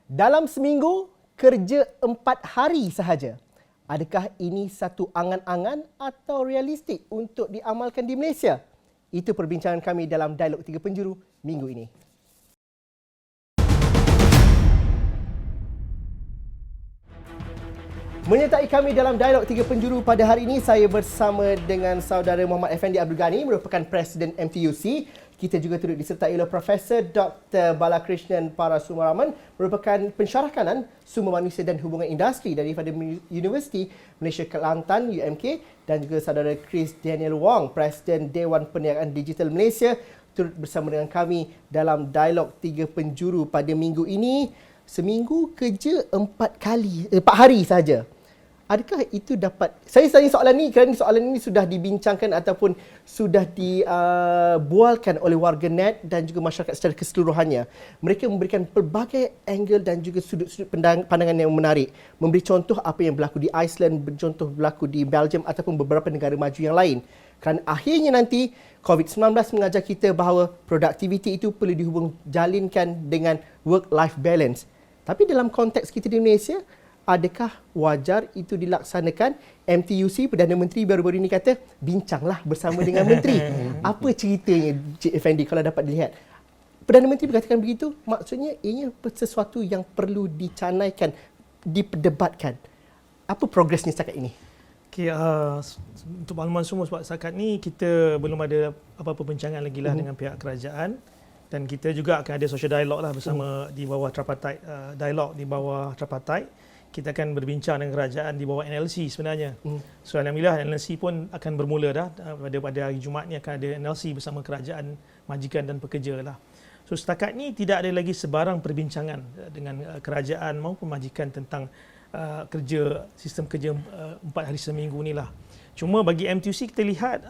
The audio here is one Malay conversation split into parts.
Dalam seminggu, kerja 4 hari sahaja. Adakah ini satu angan-angan atau realistik untuk diamalkan di Malaysia? Itu perbincangan kami dalam Dialog Tiga Penjuru minggu ini. Menyertai kami dalam Dialog Tiga Penjuru pada hari ini, saya bersama dengan saudara Muhammad Effendi Abdul Ghani, merupakan Presiden MTUC. Kita juga turut disertai oleh Profesor Dr. Balakrishnan Parasumaraman, merupakan pensyarah kanan sumber manusia dan hubungan industri daripada Universiti Malaysia Kelantan UMK, dan juga saudara Chris Daniel Wong, Presiden Dewan Perniagaan Digital Malaysia, turut bersama dengan kami dalam Dialog Tiga Penjuru pada minggu ini. Seminggu kerja 4 hari sahaja. Adakah itu dapat... Saya tanya soalan ni kerana soalan ini sudah dibincangkan ataupun sudah dibualkan oleh warganet dan juga masyarakat secara keseluruhannya. Mereka memberikan pelbagai angle dan juga sudut-sudut pandangan yang menarik. Memberi contoh apa yang berlaku di Iceland, contoh berlaku di Belgium ataupun beberapa negara maju yang lain. Kerana akhirnya nanti COVID-19 mengajar kita bahawa produktiviti itu perlu dihubung jalinkan dengan work-life balance. Tapi dalam konteks kita di Malaysia, adakah wajar itu dilaksanakan? MTUC, Perdana Menteri baru-baru ini kata, bincanglah bersama dengan Menteri. Apa ceritanya, Cik Effendi, kalau dapat dilihat? Perdana Menteri berkatakan begitu, maksudnya ia sesuatu yang perlu dicanaikan, diperdebatkan. Apa progresnya setakat ini? Okay, untuk makluman semua, sebab setakat ni kita belum ada apa-apa perbincangan lagi lah dengan pihak kerajaan. Dan kita juga akan ada social dialog lah bersama di bawah tripartite, dialog di bawah tripartite. Kita akan berbincang dengan kerajaan di bawah NLC sebenarnya. So alhamdulillah NLC pun akan bermula dah pada hari Jumaat ni, akan ada NLC bersama kerajaan, majikan dan pekerja lah. So setakat ni tidak ada lagi sebarang perbincangan dengan kerajaan maupun majikan tentang sistem kerja 4 hari seminggu ni lah. Cuma bagi MTUC kita lihat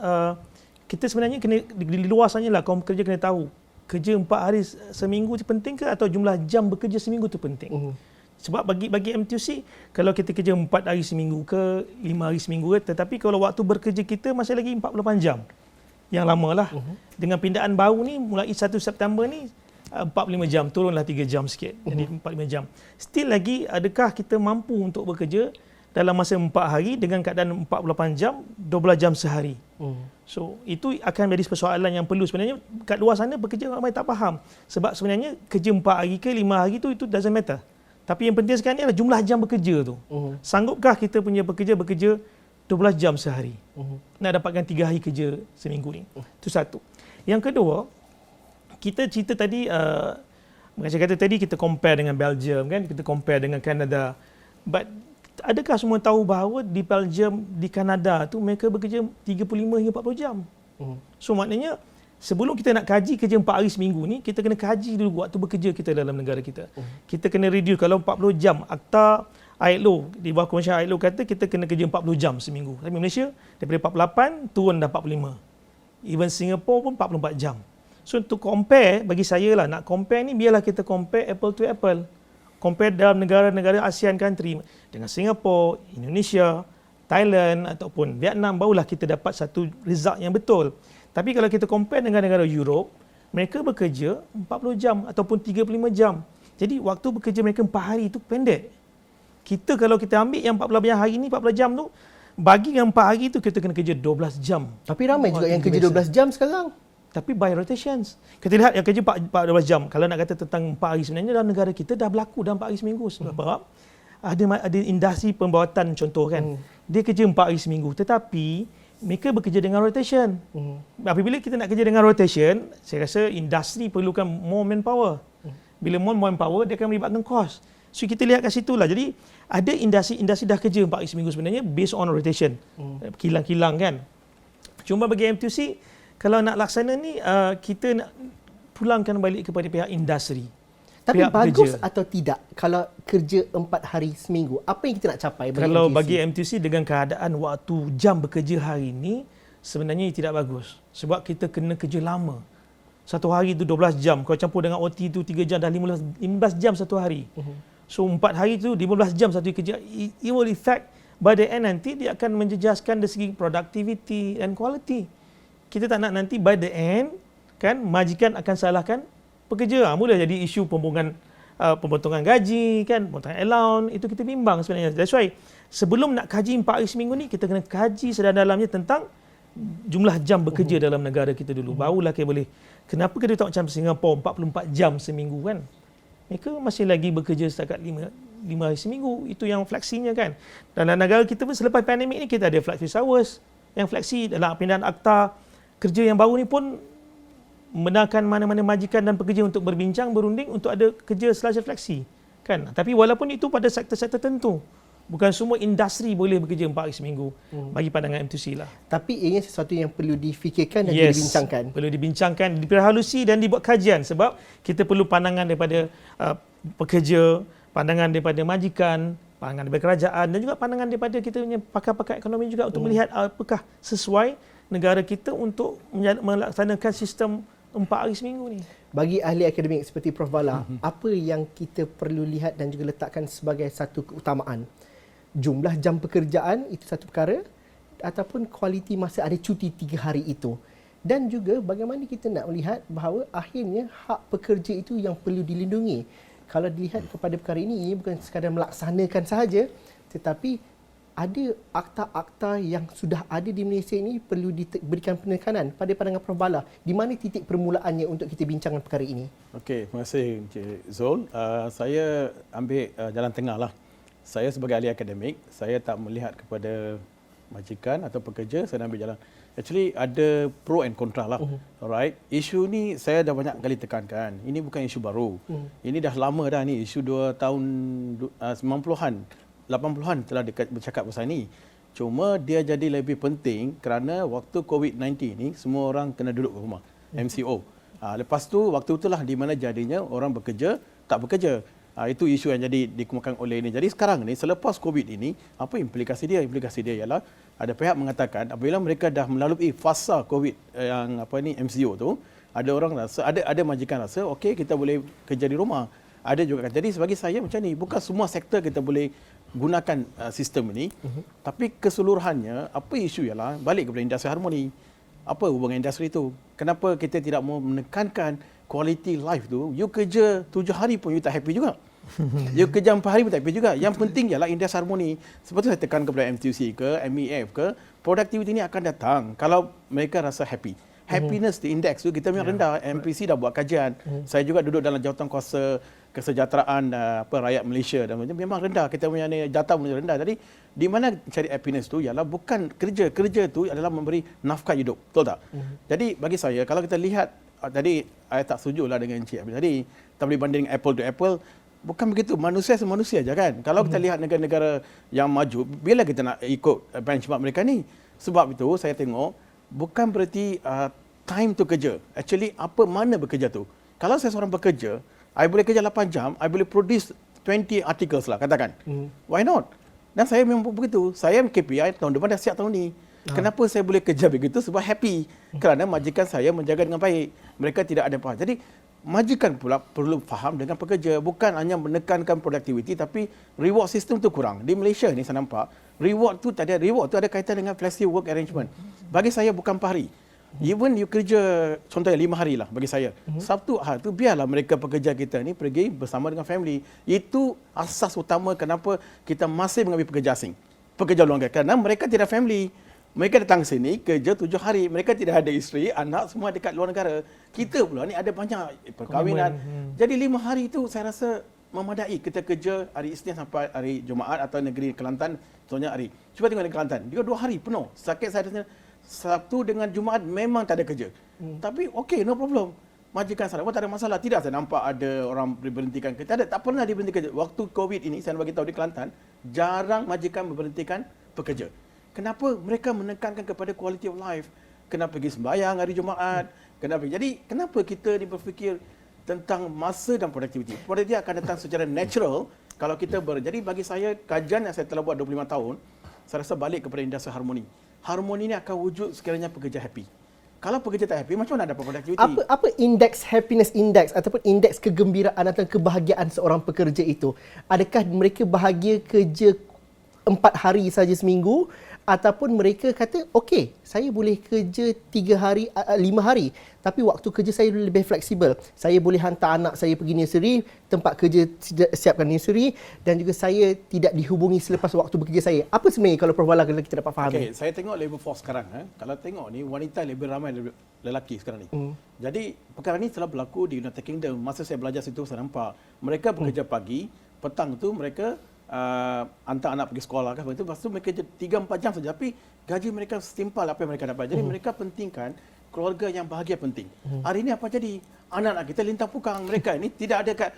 kita sebenarnya kena di luar sana lah, kaum pekerja kena tahu kerja 4 hari seminggu itu penting ke, atau jumlah jam bekerja seminggu itu penting. Sebab bagi MTUC, kalau kita kerja 4 hari seminggu ke 5 hari seminggu ke, tetapi kalau waktu bekerja kita masih lagi 48 jam. Yang lama lah. Dengan pindaan baru ni, mulai 1 September ni, 45 jam, turunlah 3 jam sikit. Jadi 45 jam. Still lagi, adakah kita mampu untuk bekerja dalam masa 4 hari dengan keadaan 48 jam, 12 jam sehari. So, itu akan menjadi persoalan yang perlu. Sebenarnya, kat luar sana bekerja ramai tak faham. Sebab sebenarnya, kerja 4 hari ke 5 hari tu, itu doesn't matter. Tapi yang penting sekarang ni adalah jumlah jam bekerja tu. Sanggupkah kita punya bekerja 12 jam sehari? Nak dapatkan 3 hari kerja seminggu ni. Itu satu. Yang kedua, kita cerita tadi, macam kata tadi kita compare dengan Belgium kan, kita compare dengan Kanada. But adakah semua tahu bahawa di Belgium, di Kanada tu mereka bekerja 35 hingga 40 jam? So maknanya sebelum kita nak kaji kerja 4 hari seminggu ni, kita kena kaji dulu waktu bekerja kita dalam negara kita. Kita kena reduce. Kalau 40 jam, Akta ILO, di bawah Komisi ILO kata kita kena kerja 40 jam seminggu. Tapi Malaysia, daripada 48, turun dah 45. Even Singapore pun 44 jam. So untuk compare, bagi saya lah, nak compare ni biarlah kita compare apple to apple. Compare dalam negara-negara ASEAN country dengan Singapore, Indonesia, Thailand ataupun Vietnam, barulah kita dapat satu result yang betul. Tapi kalau kita compare dengan negara Europe, mereka bekerja 40 jam ataupun 35 jam. Jadi waktu bekerja mereka 4 hari itu pendek. Kita kalau kita ambil yang 14 hari ni, 14 jam tu, bagi yang 4 hari tu kita kena kerja 12 jam. Tapi ramai juga yang kerja 12 jam sekarang. Tapi by rotations. Kita lihat yang kerja 14 jam. Kalau nak kata tentang 4 hari, sebenarnya dalam negara kita dah berlaku dalam 4 hari seminggu. Sebab ada industri pembuatan contoh kan. Dia kerja 4 hari seminggu. Tetapi mereka bekerja dengan rotation. Apabila kita nak kerja dengan rotation, saya rasa industri perlukan more manpower. Bila more manpower, dia akan melibatkan cost. So kita lihat kat situ lah. Jadi ada industri dah kerja 4 hari seminggu sebenarnya based on rotation. Kilang-kilang kan. Cuma bagi MTUC, kalau nak laksana ni, kita nak pulangkan balik kepada pihak industri. Tapi bagus atau tidak kalau kerja 4 hari seminggu? Apa yang kita nak capai bagi kalau MTUC? Bagi MTUC dengan keadaan waktu jam bekerja hari ini, sebenarnya tidak bagus. Sebab kita kena kerja lama. Satu hari itu 12 jam. Kalau campur dengan OT itu 3 jam, dah 15 jam satu hari. So 4 hari itu 15 jam satu hari kerja. It will affect by the end nanti dia akan menjejaskan dari segi productivity and quality. Kita tak nak nanti by the end kan majikan akan salahkan pekerja. Mula jadi isu pembuangan pemotongan gaji kan, pemotongan allowance, itu kita bimbang sebenarnya. That's why sebelum nak kaji 4 hari seminggu ni, kita kena kaji sedalam-dalamnya tentang jumlah jam bekerja dalam negara kita dulu. Barulah kita boleh. Kenapa kita tak macam Singapura 44 jam seminggu kan? Mereka masih lagi bekerja setakat 5 hari seminggu. Itu yang fleksinya kan. Dan dalam negara kita pun selepas pandemik ni kita ada flex hours yang fleksi dalam pindahan akta kerja yang baru ni pun membenarkan mana-mana majikan dan pekerja untuk berbincang, berunding untuk ada kerja selasa fleksi. Kan? Tapi walaupun itu pada sektor-sektor tertentu. Bukan semua industri boleh bekerja 4 hari seminggu bagi pandangan M2C lah. Tapi ini sesuatu yang perlu difikirkan dan dibincangkan. Perlu dibincangkan, diperhalusi dan dibuat kajian sebab kita perlu pandangan daripada pekerja, pandangan daripada majikan, pandangan daripada kerajaan dan juga pandangan daripada kita punya pakar-pakar ekonomi juga untuk melihat apakah sesuai negara kita untuk melaksanakan sistem 4 hari seminggu ni. Bagi ahli akademik seperti Prof Bala, apa yang kita perlu lihat dan juga letakkan sebagai satu keutamaan? Jumlah jam pekerjaan itu satu perkara ataupun kualiti masa ada cuti 3 hari itu. Dan juga bagaimana kita nak melihat bahawa akhirnya hak pekerja itu yang perlu dilindungi. Kalau dilihat kepada perkara ini bukan sekadar melaksanakan sahaja, tetapi ada akta-akta yang sudah ada di Malaysia ini perlu diberikan penekanan pada pandangan Prof Bala. Di mana titik permulaannya untuk kita bincangkan perkara ini? Okey, terima kasih Encik Zul. Saya ambil jalan tengah lah. Saya sebagai ahli akademik, saya tak melihat kepada majikan atau pekerja, saya ambil jalan. Actually ada pro and contra lah. Alright. Isu ni saya dah banyak kali tekankan. Ini bukan isu baru. Ini dah lama dah ni, isu 2 tahun 90-an. 80-an telah bercakap pasal ni. Cuma dia jadi lebih penting kerana waktu COVID-19 ni semua orang kena duduk di rumah. MCO. Lepas tu waktu itulah di mana jadinya orang bekerja tak bekerja. Itu isu yang jadi dikemukakan oleh ini. Jadi sekarang ni selepas COVID ini, apa implikasi dia? Implikasi dia ialah ada pihak mengatakan apabila mereka dah melalui fasa COVID yang MCO tu, ada orang rasa ada majikan rasa okey kita boleh kerja di rumah. Ada juga jadi bagi saya macam ni, bukan semua sektor kita boleh gunakan sistem ini, tapi keseluruhannya apa isu ialah balik kepada industri harmoni. Apa hubungan industri itu? Kenapa kita tidak mau menekankan quality life tu? You kerja 7 hari pun you tak happy juga. You kerja 4 hari pun tak happy juga. Yang penting ialah industri harmoni. Sebab tu saya tekan kepada M2C ke, MEF ke, productivity ni akan datang kalau mereka rasa happy. Happiness the index tu kita memang rendah. MPC dah buat kajian. Saya juga duduk dalam jawatan kuasa kesejahteraan rakyat Malaysia dan memang rendah. Kita punya data rendah. Jadi di mana cari happiness tu ialah bukan kerja. Kerja tu adalah memberi nafkah hidup. Betul tak? Jadi bagi saya kalau kita lihat tadi saya tak setujulah dengan Encik Abid tadi, tak boleh banding apple to apple. Bukan begitu, manusia semanusia aja kan. Kalau kita lihat negara-negara yang maju, bila kita nak ikut benchmark mereka ni? Sebab itu saya tengok bukan berarti time tu kerja. Actually mana bekerja tu? Kalau saya seorang bekerja, I boleh kerja 8 jam, I boleh produce 20 articles lah katakan. Why not? Dan saya memang begitu. Saya KPI tahun depan dah siap tahun ni. Kenapa saya boleh kerja begitu? Sebab happy. Kerana majikan saya menjaga dengan baik. Mereka tidak ada apa. Jadi majikan pula perlu faham dengan pekerja. Bukan hanya menekankan productivity tapi reward system tu kurang. Di Malaysia ni saya nampak reward tu tak ada. Reward tu ada kaitan dengan flexible work arrangement. Bagi saya bukan 4 hari. Even you kerja contohnya 5 hari lah bagi saya. Sabtu Ahad tu biarlah mereka pekerja kita ni pergi bersama dengan family. Itu asas utama kenapa kita masih mengambil pekerja asing. Pekerja luar negara. Kerana mereka tidak family. Mereka datang sini kerja 7 hari. Mereka tidak ada isteri, anak semua dekat luar negara. Kita pula ni ada banyak perkahwinan. Jadi 5 hari itu saya rasa memadai. Kita kerja hari Isnin sampai hari Jumaat atau negeri Kelantan. Contohnya hari. Cuba tengok negeri Kelantan. Dia 2 hari penuh. Sakit saya Sabtu dengan Jumaat memang tak ada kerja. Tapi okey, no problem. Majikan sana pun tak ada masalah. Tidak saya nampak ada orang diberhentikan kerja. Tak pernah diberhentikan kerja. Waktu COVID ini saya bagi tahu di Kelantan, jarang majikan memberhentikan pekerja. Kenapa? Mereka menekankan kepada quality of life. Kena pergi sembahyang hari Jumaat. Jadi kenapa kita ni berfikir tentang masa dan produktiviti? Produktiviti akan datang secara natural kalau kita Jadi bagi saya kajian yang saya telah buat 25 tahun, saya rasa balik kepada industri harmoni. Harmoni ini akan wujud sekiranya pekerja happy. Kalau pekerja tak happy, macam mana dapat productivity? Apa indeks happiness index ataupun indeks kegembiraan atau kebahagiaan seorang pekerja itu? Adakah mereka bahagia kerja 4 hari saja seminggu ataupun mereka kata okey, saya boleh kerja 3 hari 5 hari tapi waktu kerja saya lebih fleksibel. Saya boleh hantar anak saya pergi nursery, tempat kerja siapkan nursery dan juga saya tidak dihubungi selepas waktu bekerja saya. Apa sebenarnya kalau Prof Bala kalau kita dapat fahami? Okey, saya tengok labor force sekarang. Kalau tengok ni, wanita lebih ramai daripada lelaki sekarang ni. Jadi, perkara ni telah berlaku di United Kingdom. Masa saya belajar situ, saya nampak. Mereka bekerja pagi, petang tu mereka hantar anak pergi sekolah. Lepas tu mereka kerja 3-4 jam saja. Tapi gaji mereka setimpal apa yang mereka dapat. Jadi, mereka pentingkan keluarga yang bahagia penting. Hari ini apa jadi? Anak-anak kita lintang pukang. Mereka ini tidak ada kat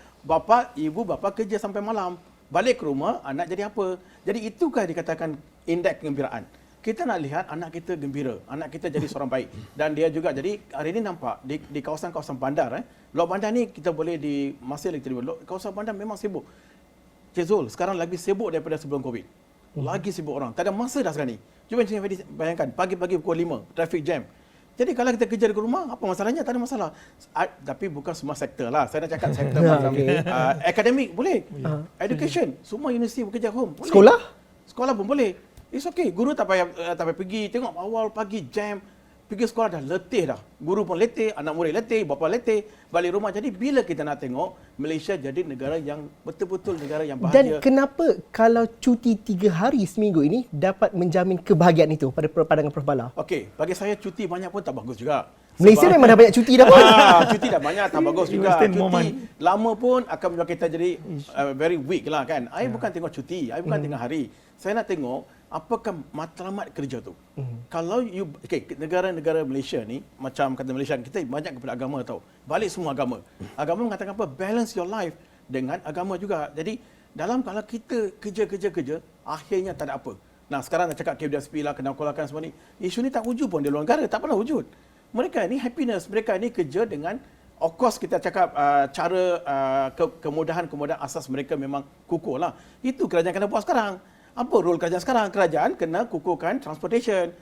ibu bapa kerja sampai malam. Balik ke rumah, anak jadi apa? Jadi itukah dikatakan indeks kegembiraan. Kita nak lihat anak kita gembira, anak kita jadi seorang baik. Dan dia juga, jadi hari ini nampak di kawasan-kawasan bandar. Luar bandar ni kita boleh di masih lagi terlibat. Kawasan bandar memang sibuk. Cik Zul, sekarang lagi sibuk daripada sebelum Covid. Lagi sibuk orang. Tak ada masa dah sekarang ni. Cuba bayangkan, pagi-pagi pukul 5, traffic jam. Jadi kalau kita kerja di rumah, apa masalahnya? Tak ada masalah. Tapi bukan semua sektor lah. Saya dah cakap sektor macam akademik boleh. Education, semua universiti bekerja home. Boleh. Sekolah pun boleh. It's okay. Guru tak payah pergi. Tengok awal pagi jam. Pergi sekolah dah letih dah. Guru pun letih, anak murid letih, bapa letih. Balik rumah. Jadi bila kita nak tengok Malaysia jadi negara yang betul-betul negara yang bahagia. Dan kenapa kalau cuti 3 hari seminggu ini dapat menjamin kebahagiaan itu pada pandangan Prof Bala? Okey, bagi saya cuti banyak pun tak bagus juga. Malaysia memang dah banyak cuti dah pun. Cuti dah banyak tak bagus juga. Cuti lama pun akan membuat kita jadi very weak lah kan. I bukan tengok cuti, I bukan tengok hari. Saya nak tengok apakah matlamat kerja tu. Kalau negara-negara Malaysia ni, macam kata Malaysia, kita banyak kepada agama tau. Balik semua agama. Agama mengatakan apa? Balance your life dengan agama juga. Jadi dalam kalau kita kerja, akhirnya tak ada apa. Nah sekarang nak cakap KWSP lah, kena kolakkan semua ni. Isu ni tak wujud pun di luar negara, tak pernah wujud. Mereka ni happiness, mereka ni kerja dengan, of course kita cakap cara kemudahan asas mereka memang kukuh lah. Itu kerajaan kena buat sekarang. Apa role kerajaan sekarang? Kerajaan kena kukuhkan transportation.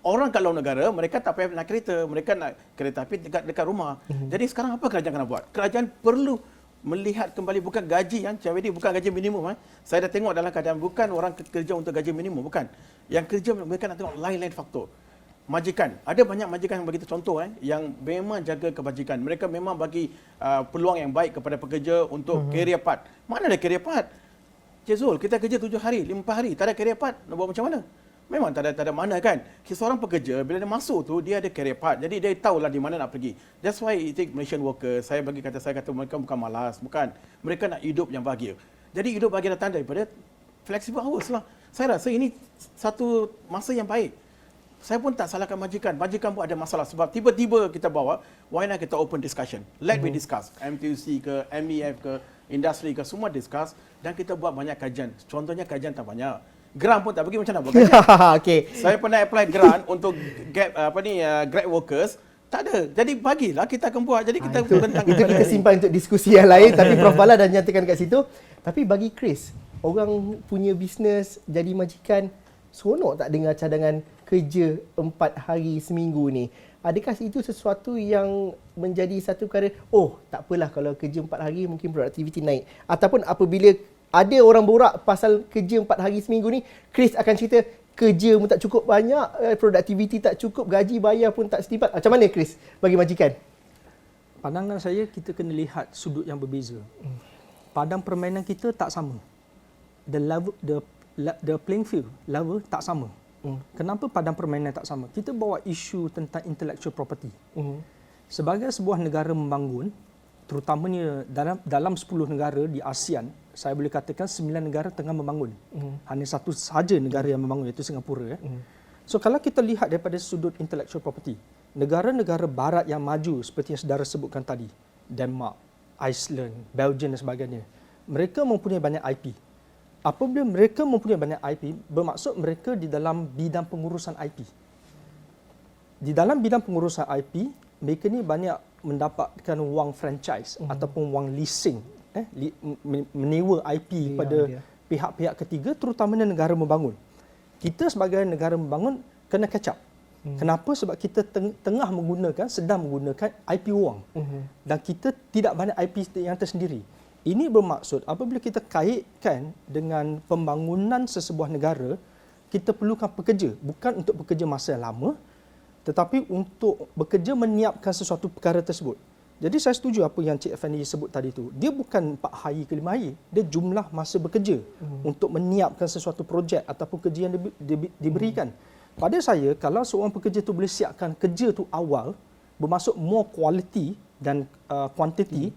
Orang kat luar negara, mereka tak payah nak kereta. Mereka nak kereta api dekat rumah. Jadi sekarang apa kerajaan kena buat? Kerajaan perlu melihat kembali bukan gaji yang CWD, bukan gaji minimum. Saya dah tengok dalam keadaan bukan orang kerja untuk gaji minimum, bukan. Yang kerja mereka nak tengok lain-lain faktor. Majikan. Ada banyak majikan yang begitu contoh yang memang jaga kebajikan. Mereka memang bagi peluang yang baik kepada pekerja untuk career path. Mana ada career path? Cik Zul, kita kerja 7 hari, 5 hari, tak ada career path, nak buat macam mana? Memang tak ada mana kan. Seorang pekerja, bila dia masuk tu, dia ada career path. Jadi dia tahulah di mana nak pergi. That's why it take Malaysian workers. Saya kata mereka bukan malas, bukan. Mereka nak hidup yang bahagia. Jadi hidup bahagia datang daripada flexible hours lah. Saya rasa ini satu masa yang baik. Saya pun tak salahkan majikan. Majikan pun ada masalah sebab tiba-tiba kita bawa, why not kita open discussion? Let me discuss. MTUC ke, MEF ke, industri ke, semua discuss dan kita buat banyak kajian. Contohnya kajian tak banyak. Grant pun tak pergi, macam mana buat kajian? Okay. Saya pernah apply grant untuk grad workers, tak ada. Jadi bagilah kita akan buat. Jadi kita tentang itu kita simpan untuk diskusi yang lain tapi Prof Bala dah nyatakan kat situ. Tapi bagi Chris, orang punya bisnes jadi majikan, seronok tak dengar cadangan kerja 4 hari seminggu ni? Adakah itu sesuatu yang menjadi satu perkara, tak apalah kalau kerja 4 hari mungkin produktiviti naik? Ataupun apabila ada orang borak pasal kerja 4 hari seminggu ni, Chris akan cerita kerja pun tak cukup banyak, produktiviti tak cukup, gaji bayar pun tak setimpal. Macam mana Chris bagi majikan? Pandangan saya, kita kena lihat sudut yang berbeza. Padang permainan kita tak sama. The playing field level tak sama. Kenapa padang permainan tak sama? Kita bawa isu tentang intellectual property. Sebagai sebuah negara membangun, terutamanya dalam 10 negara di ASEAN, saya boleh katakan 9 negara tengah membangun. Hanya satu sahaja negara yang membangun, iaitu Singapura. So kalau kita lihat daripada sudut intellectual property, negara-negara barat yang maju seperti yang saudara sebutkan tadi, Denmark, Iceland, Belgium dan sebagainya, mereka mempunyai banyak IP. Apabila mereka mempunyai banyak IP, bermaksud mereka di dalam bidang pengurusan IP. Di dalam bidang pengurusan IP, mereka ni banyak mendapatkan wang franchise ataupun wang leasing, menyewa IP pada pihak-pihak ketiga, terutamanya negara membangun. Kita sebagai negara membangun kena catch up. Kenapa? Sebab kita sedang menggunakan IP wang. Dan kita tidak banyak IP yang tersendiri. Ini bermaksud apabila kita kaitkan dengan pembangunan sesebuah negara, kita perlukan pekerja, bukan untuk bekerja masa yang lama, tetapi untuk bekerja menyiapkan sesuatu perkara tersebut. Jadi saya setuju apa yang Cik Effendi sebut tadi tu. Dia bukan 4 hari ke 5 hari, dia jumlah masa bekerja untuk menyiapkan sesuatu projek ataupun kerja yang diberikan. Pada saya, kalau seorang pekerja tu boleh siapkan kerja tu awal, bermaksud more quality dan quantity,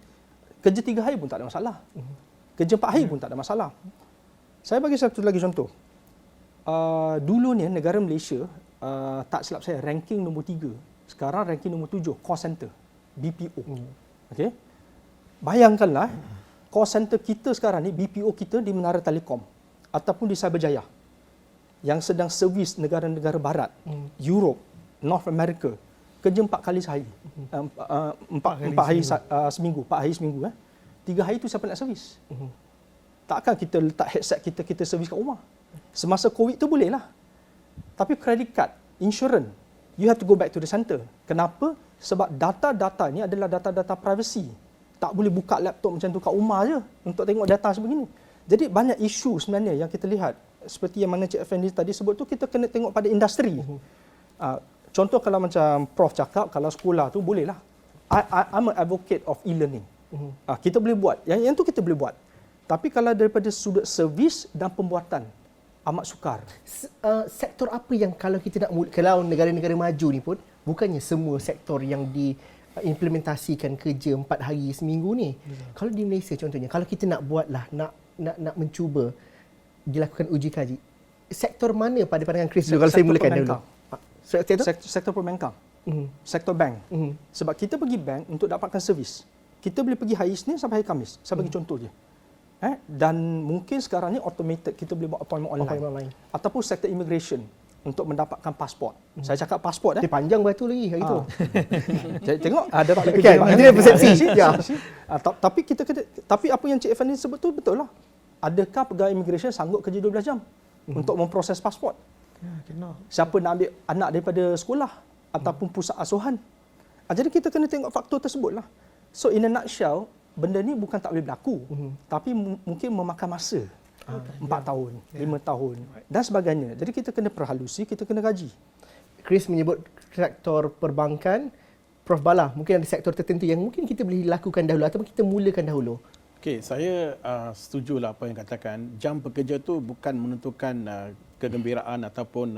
kerja 3 hari pun tak ada masalah. Kerja 4 hari pun tak ada masalah. Saya bagi satu lagi contoh. Dulu ni negara Malaysia, tak silap saya, ranking nombor 3. Sekarang ranking nombor 7, call center, BPO. Okay? Bayangkanlah, call center kita sekarang ni, BPO kita di Menara Telekom ataupun di Cyberjaya yang sedang servis negara-negara barat, Europe, North America, kerja 4 kali sehari. 4 hari seminggu, 4 hari seminggu. 3 hari tu siapa nak servis? Takkan kita letak headset kita servis kat rumah. Semasa COVID tu boleh lah. Tapi credit card, insurance, you have to go back to the center. Kenapa? Sebab data-data ni adalah data-data privacy. Tak boleh buka laptop macam tu kat rumah je untuk tengok data sebegini. Jadi banyak isu sebenarnya yang kita lihat. Seperti yang mana Cik Effendi tadi sebut tu, kita kena tengok pada industri. Contoh kalau macam Prof cakap, kalau sekolah tu bolehlah. I'm an advocate of e-learning. Kita boleh buat. Yang tu kita boleh buat. Tapi kalau daripada sudut servis dan pembuatan, amat sukar. Sektor apa yang kalau kita nak, kalau negara-negara maju ni pun, bukannya semua sektor yang diimplementasikan kerja 4 hari seminggu ni. Kalau di Malaysia contohnya, kalau kita nak buatlah, nak mencuba dilakukan uji kaji, sektor mana pada pandangan Chris kalau saya mulakan dulu? Sektor perbankan. Sektor bank. Sebab kita pergi bank untuk dapatkan servis. Kita boleh pergi hari Isnin sampai hari Khamis. Saya bagi contoh je. Dan mungkin sekarang ni automated, kita boleh buat appointment online. Ataupun sektor immigration untuk mendapatkan pasport. Saya cakap pasport dia panjang batu lagi hari tu. Tengok ada tak okay, ini persepsi. Tapi tapi apa yang Cik Effendi sebut tu betul lah. Adakah pegawai immigration sanggup kerja 12 jam untuk memproses pasport? Siapa nak ambil anak daripada sekolah ataupun pusat asuhan? Jadi kita kena tengok faktor tersebut lah. So in a nutshell, benda ni bukan tak boleh berlaku, tapi mungkin memakan masa. 4 tahun, 5 tahun dan sebagainya. Jadi kita kena perhalusi, kita kena kaji. Chris menyebut sektor perbankan. Prof Bala, mungkin ada sektor tertentu yang mungkin kita boleh lakukan dahulu ataupun kita mulakan dahulu. Okey, saya setujulah apa yang katakan. Jam bekerja tu bukan menentukan kegembiraan ataupun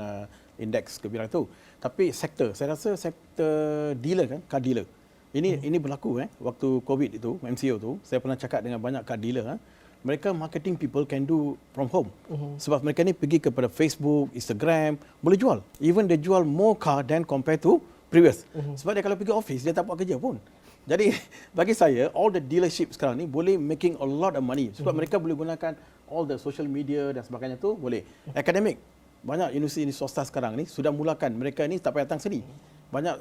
indeks kegembiraan tu. Tapi sektor, saya rasa sektor dealer kan, car dealer. Ini berlaku waktu COVID itu, MCO tu, saya pernah cakap dengan banyak car dealer. Mereka marketing people can do from home. Sebab mereka ni pergi kepada Facebook, Instagram, boleh jual. Even they jual more car than compared to previous. Sebab dia kalau pergi office, dia tak buat kerja pun. Jadi bagi saya, all the dealership sekarang ni boleh making a lot of money. Sebab mereka boleh gunakan all the social media dan sebagainya tu boleh. Akademik, banyak universiti swasta sekarang ni sudah mulakan. Mereka ni tak payah datang sini. Banyak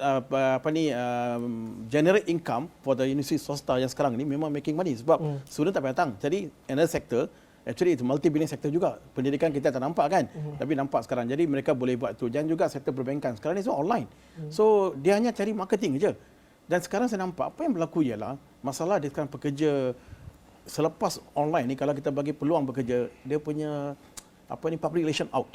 generate income for the universiti swasta yang sekarang ni memang making money. Sebab student tak payah datang. Jadi another sector, actually itu multi-billion sector juga. Pendidikan kita tak nampak kan. Tapi nampak sekarang. Jadi mereka boleh buat tu. Dan juga sektor perbankan. Sekarang ni semua online. So dia hanya cari marketing je. Dan sekarang saya nampak apa yang berlaku ialah masalah dia sekarang pekerja selepas online ni, kalau kita bagi peluang bekerja, dia punya public relation out.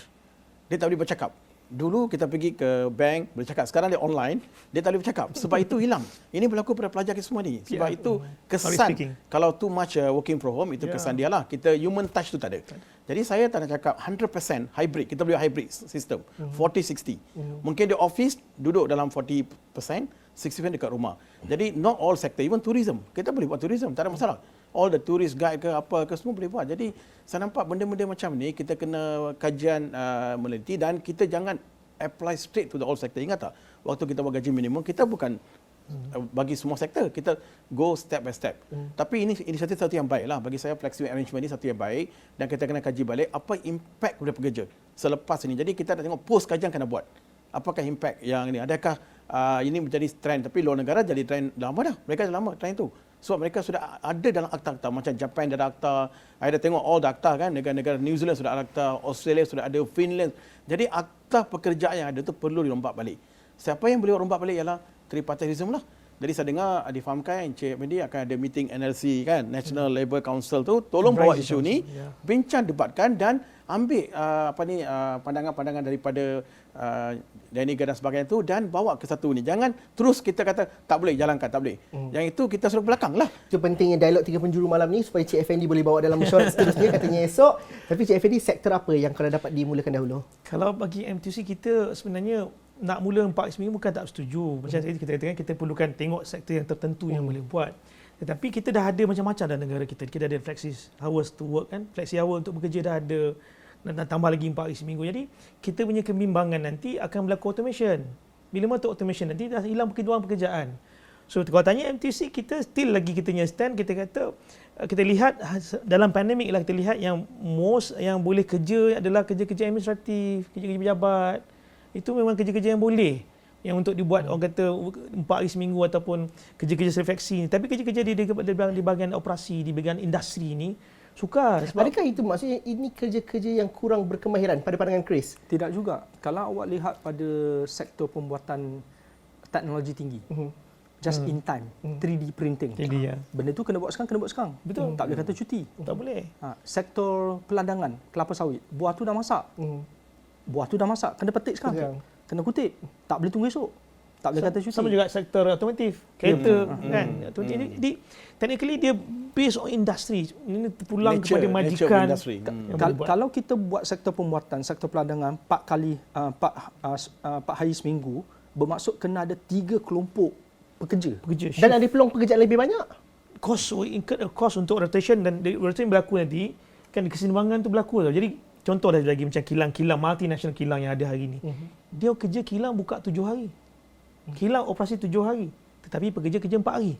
Dia tak boleh bercakap. Dulu kita pergi ke bank boleh cakap, sekarang dia online, dia tak boleh bercakap. Sebab itu hilang. Ini berlaku pada pelajar kita semua ni. Sebab itu kesan kalau too much working from home, itu kesan dia lah. Kita human touch tu tak ada. Jadi saya tak nak cakap 100% hybrid. Kita boleh hybrid system. 40-60. Mungkin di office duduk dalam 40%, 60% dekat rumah. Jadi not all sector, even tourism. Kita boleh buat tourism, tak ada masalah. All the tourist guide ke apa ke semua boleh buat. Jadi saya nampak benda-benda macam ni kita kena kajian meneliti dan kita jangan apply straight to the all sector. Ingat tak? Waktu kita buat gaji minimum, kita bukan bagi semua sektor. Kita go step by step. Tapi ini inisiatif satu yang baik lah. Bagi saya flexible arrangement ini satu yang baik dan kita kena kaji balik apa impact kepada pekerja selepas ini. Jadi kita nak tengok post kajian kena buat. Apakah impact yang ini? Adakah ini menjadi trend? Tapi luar negara jadi trend lama dah. Mereka dah lama trend itu. Sebab mereka sudah ada dalam akta-akta. Macam Japan dia ada akta. Saya dah tengok all the akta kan. Negara-negara New Zealand sudah ada akta. Australia sudah ada. Finland. Jadi akta pekerjaan yang ada itu perlu dirompak balik. Siapa yang boleh rompak balik ialah tripartitism lah. Jadi saya dengar difahamkan Encik Mendy akan ada meeting NLC kan, National Labour Council tu, tolong bawa isu ni, bincang, debatkan dan ambil pandangan-pandangan daripada Daniga dan sebagainya tu dan bawa ke satu ni. Jangan terus kita kata tak boleh jalankan, tak boleh. Yang itu kita suruh belakang lah. Itu pentingnya dialog 3 penjuru malam ni supaya Cik Effendi boleh bawa dalam mesyuarat seterusnya katanya esok. Tapi Cik Effendi, sektor apa yang kalau dapat dimulakan dahulu? Kalau bagi MTUC kita sebenarnya nak mula 4 hari seminggu bukan tak setuju. Macam tadi kita katakan kita perlukan tengok sektor yang tertentu yang boleh buat. Tetapi kita dah ada macam-macam dalam negara kita. Kita ada flexi hours to work kan. Flexi hour untuk bekerja dah ada. Dan tambah lagi 4 hari seminggu. Jadi kita punya kebimbangan nanti akan berlaku automation. Bila masuk automation nanti dah hilang pekerjaan. So kalau tanya MTUC, kita still lagi kita punya stand, kita kata kita lihat dalam pandemik lah, kita lihat yang most yang boleh kerja adalah kerja-kerja administratif, kerja-kerja pejabat. Itu memang kerja-kerja yang boleh, yang untuk dibuat orang kata 4 hari seminggu ataupun kerja-kerja refleksi ni. Tapi kerja-kerja di bahagian operasi, di bahagian industri ni sukar. Adakah itu maksudnya ini kerja-kerja yang kurang berkemahiran pada pandangan Chris? Tidak juga. Kalau awak lihat pada sektor pembuatan teknologi tinggi, just in time, 3D printing. Benda tu kena buat sekarang, Betul. Tak boleh kata cuti. Tak boleh. Sektor peladangan, kelapa sawit, buah tu dah masak. Buah tu dah masak, kena petik sekarang. Kena kutip. Tak boleh tunggu esok. Tak boleh kata cuti. Sama juga sektor otomotif, kereta kan. Jadi technically dia based on industri. Ini terpulang kepada majikan. Kalau kita buat sektor pembuatan, sektor peladangan 4 hari seminggu, bermaksud kena ada 3 kelompok pekerja. Dan ada peluang pekerjaan lebih banyak. Cost untuk rotation dan rotation berlaku nanti kan keseimbangan tu berlaku tau. Jadi contoh lagi macam kilang multinational kilang yang ada hari ni. Dia kerja kilang buka 7 hari. Kilang operasi 7 hari. Tetapi pekerja kerja 4 hari.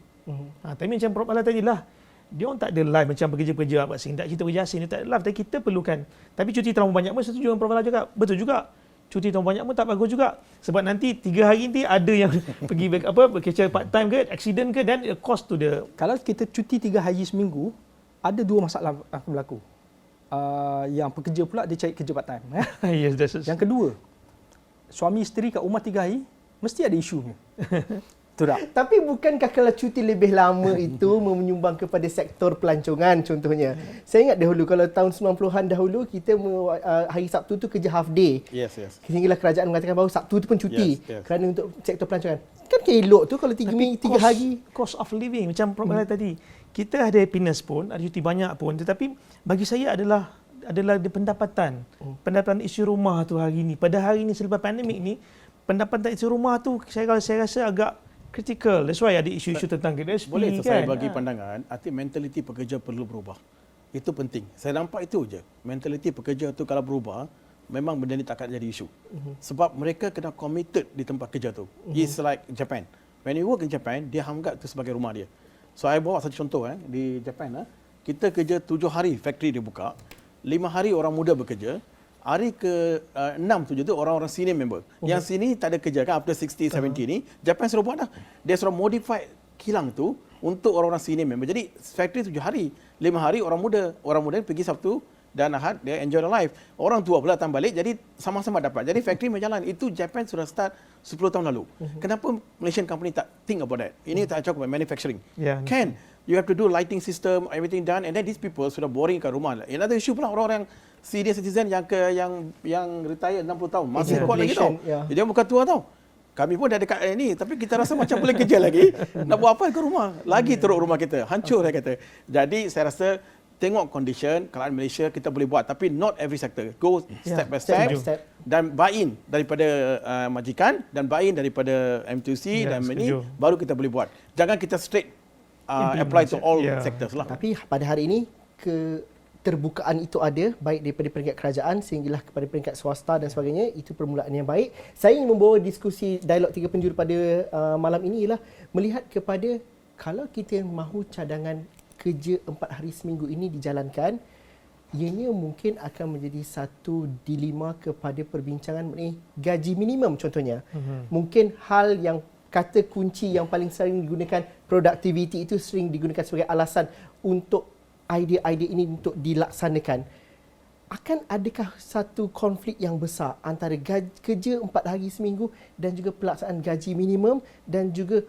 Tapi macam Prof Bala tadi lah. Dia orang tak ada live macam pekerja-pekerja apa sing tak cerita kerja asing, dia tak ada live. Tapi kita perlukan. Tapi cuti terlalu banyak pun setuju dengan Prof Bala juga. Betul juga. Cuti terlalu banyak pun tak bagus juga. Sebab nanti 3 hari nanti ada yang pergi bekerja part time ke, accident ke dan cost to the. Kalau kita cuti 3 hari seminggu, ada 2 masalah akan berlaku. Yang pekerja pula dia cari kerja part time. Yes, yang kedua, suami isteri kat rumah 3 hari mesti ada isunya. Betul tak? Tapi bukankah kalau cuti lebih lama itu menyumbang kepada sektor pelancongan contohnya? Saya ingat dahulu kalau tahun 90-an dahulu kita hari Sabtu tu kerja half day. Yes. Sehinggalah kerajaan mengatakan bahawa Sabtu tu pun cuti Yes. kerana untuk sektor pelancongan. Kan elok tu kalau 3 hari. Cost of living macam Prof Bala tadi. Kita ada happiness pun, ada cuti banyak pun, tetapi bagi saya adalah pendapatan. Pendapatan isi rumah tu hari ni. Pada hari ni selepas pandemik ni, pendapatan isi rumah tu saya rasa agak critical. That's why ada isu-isu tentang KDSP. Boleh kan? saya bagi pandangan, arti mentaliti pekerja perlu berubah. Itu penting. Saya nampak itu je. Mentaliti pekerja tu kalau berubah, memang benda ni takkan jadi isu. Sebab mereka kena committed di tempat kerja tu. It's like Japan. When you work in Japan, dia anggap itu sebagai rumah dia. So, saya bawa satu contoh di Japan. Kita kerja 7 hari factory dia buka. 5 hari orang muda bekerja. Hari ke-6, 7 tu orang-orang senior member. Yang sini tak ada kerja kan, after 60, 70 ni. Japan suruh buat dah. Dia suruh modify kilang tu untuk orang-orang senior member. Jadi factory 7 hari. 5 hari orang muda. Orang muda pergi Sabtu dan Ahad, dia enjoy the life. Orang tua pula datang balik, jadi sama-sama dapat. Jadi factory berjalan. Itu Japan sudah start 10 tahun lalu. Kenapa Malaysian company tak think about that? Ini tak cakap about manufacturing. Can. You have to do lighting system, everything done, and then these people sudah boring kat rumah. Another issue pula orang-orang senior citizen yang retire 60 tahun. Masih kuat lagi tau. Dia bukan tua tau. Kami pun dah dekat ni, tapi kita rasa macam boleh kerja lagi. Nak buat apa ke rumah? Lagi teruk rumah kita. Hancur saya kata. Jadi saya rasa tengok condition keadaan Malaysia kita boleh buat, tapi not every sector. Go step by step dan buy-in daripada majikan dan buy-in daripada MTUC dan ini baru kita boleh buat. Jangan kita straight apply to all sectors lah. Tapi pada hari ini keterbukaan itu ada baik daripada peringkat kerajaan sehinggalah kepada peringkat swasta dan sebagainya. Itu permulaan yang baik. Saya ingin membawa diskusi dialog 3 penjuru pada malam ini ialah melihat kepada kalau kita mahu cadangan kerja 4 hari seminggu ini dijalankan, ianya mungkin akan menjadi satu dilema kepada perbincangan mengenai gaji minimum contohnya. Mungkin hal yang kata kunci yang paling sering digunakan, productivity, itu sering digunakan sebagai alasan untuk idea-idea ini untuk dilaksanakan. Akan adakah satu konflik yang besar antara kerja 4 hari seminggu dan juga pelaksanaan gaji minimum dan juga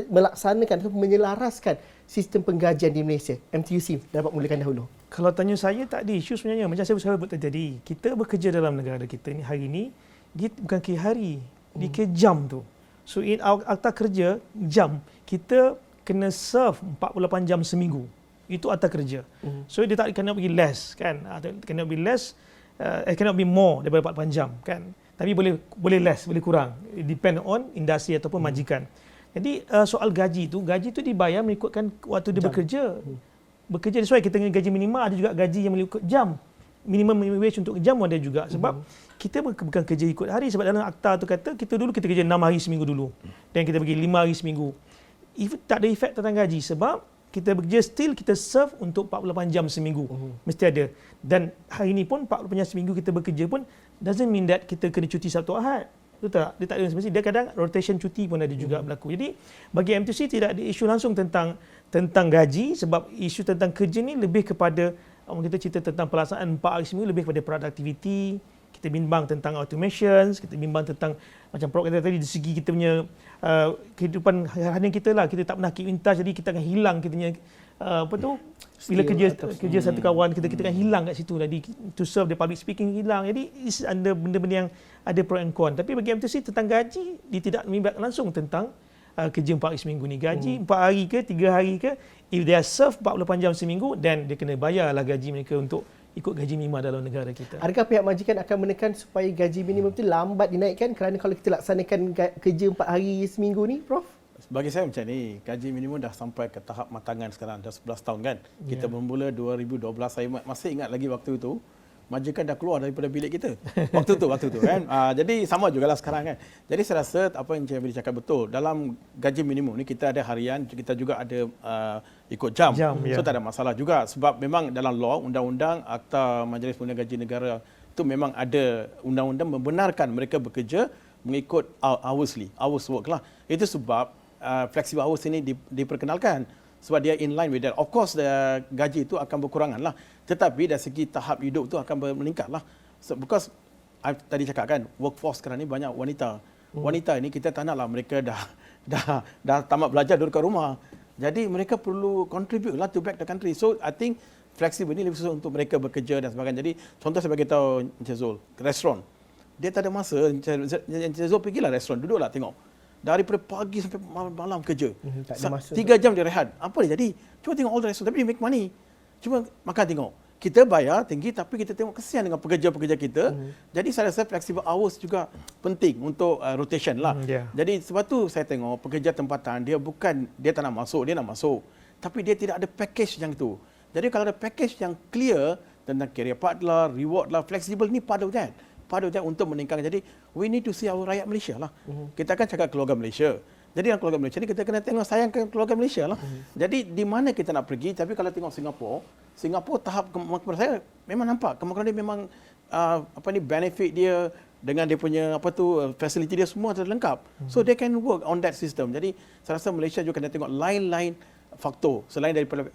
melaksanakan atau menyelaraskan sistem penggajian di Malaysia? MTUC dapat mulakan dahulu. Kalau tanya saya, tak ada isu sebenarnya. Macam saya sebut tadi, kita bekerja dalam negara kita ni hari ni, dia bukan kira hari, dia kira jam tu. So in akta kerja, jam, kita kena serve 48 jam seminggu. Itu akta kerja. So dia tak cannot be less, kan? Cannot be less, cannot be more daripada 48 jam, kan? Tapi boleh less, boleh kurang. It depend on industri ataupun majikan. Jadi soal gaji tu dibayar mengikutkan waktu dia bekerja. Bekerja sesuai kita dengan gaji minimum, ada juga gaji yang mengikut jam. Minimum wage untuk jam ada juga. Sebab kita bukan kerja ikut hari. Sebab dalam akta tu kata kita kerja 6 hari seminggu dulu. Dan kita bagi 5 hari seminggu. Tak ada efek tentang gaji sebab kita bekerja still kita serve untuk 48 jam seminggu. Mesti ada. Dan hari ni pun 48 jam seminggu kita bekerja pun doesn't mean that kita kena cuti Sabtu Ahad. Betul tak? Dia tak ada semesti. Dia kadang rotation cuti pun ada juga berlaku. Jadi bagi MTUC tidak ada isu langsung tentang gaji sebab isu tentang kerja ni lebih kepada kita cerita tentang pelaksanaan 4 hari seminggu lebih kepada productivity. Kita bimbang tentang automations, kita bimbang tentang macam program tadi dari segi kita punya kehidupan harian kita lah. Kita tak pernah keep in touch, jadi kita akan hilang kita punya bila kerja satu kawan kita akan hilang kat situ. Jadi to serve the public speaking hilang. Jadi ada benda-benda yang ada pro and con. Tapi bagi MTUC tentang gaji dia tidak melibatkan langsung tentang kerja 4 hari seminggu ni. Gaji 4 hari ke 3 hari ke, if they are serve 48 jam seminggu, then dia kena bayarlah gaji mereka untuk ikut gaji minimum dalam negara kita. Adakah pihak majikan akan menekan supaya gaji minimum itu lambat dinaikkan kerana kalau kita laksanakan kerja 4 hari seminggu ni, Prof? Bagi saya macam ni, gaji minimum dah sampai ke tahap matangan sekarang, dah 11 tahun kan. Kita bermula 2012, saya masih ingat lagi waktu itu, majikan dah keluar daripada bilik kita. Waktu tu kan. Jadi sama jugalah sekarang kan. Jadi saya rasa apa yang Encik Abidi cakap betul. Dalam gaji minimum ni kita ada harian, kita juga ada ikut jam. So tak ada masalah juga sebab memang dalam law, undang-undang Akta Majlis Pengundi Gaji Negara tu memang ada undang-undang membenarkan mereka bekerja mengikut hours work lah. Itu sebab flexible hours ini diperkenalkan sebab dia in line with that. Of course gaji itu akan berkurangan lah. Tetapi dari segi tahap hidup tu akan meningkat lah. So, because tadi cakap kan, workforce sekarang ni banyak wanita. Wanita ini kita tak naklah mereka dah tamat belajar duduk kat rumah. Jadi mereka perlu contribute lah to back the country. So I think flexible ni lebih susah untuk mereka bekerja dan sebagainya. Jadi contoh saya bagi tahu Encik Zul, restoran. Dia tak ada masa. Encik Zul pergilah restoran, duduklah tengok. Daripada pagi sampai malam kerja. 3 jam dia rehat. Apa dia jadi? Cuma tengok all the restaurant. Tapi dia make money. Cuma makan tengok. Kita bayar tinggi tapi kita tengok kesian dengan pekerja-pekerja kita. Jadi saya rasa flexible hours juga penting untuk rotation lah. Jadi sebab tu saya tengok pekerja tempatan dia tak nak masuk, dia nak masuk. Tapi dia tidak ada package yang itu. Jadi kalau ada package yang clear tentang career path lah, reward lah, flexible ni part of that untuk meningkatkan. Jadi we need to see our rakyat Malaysia lah. Kita akan cakap keluarga Malaysia. Jadi dalam keluarga Malaysia ni kita kena tengok sayangkan keluarga Malaysia lah. Jadi di mana kita nak pergi, tapi kalau tengok Singapura tahap kemakmuran saya memang nampak kemakmuran dia memang benefit dia dengan dia punya facility dia semua terlengkap. So they can work on that system. Jadi saya rasa Malaysia juga kena tengok lain-lain faktor selain daripada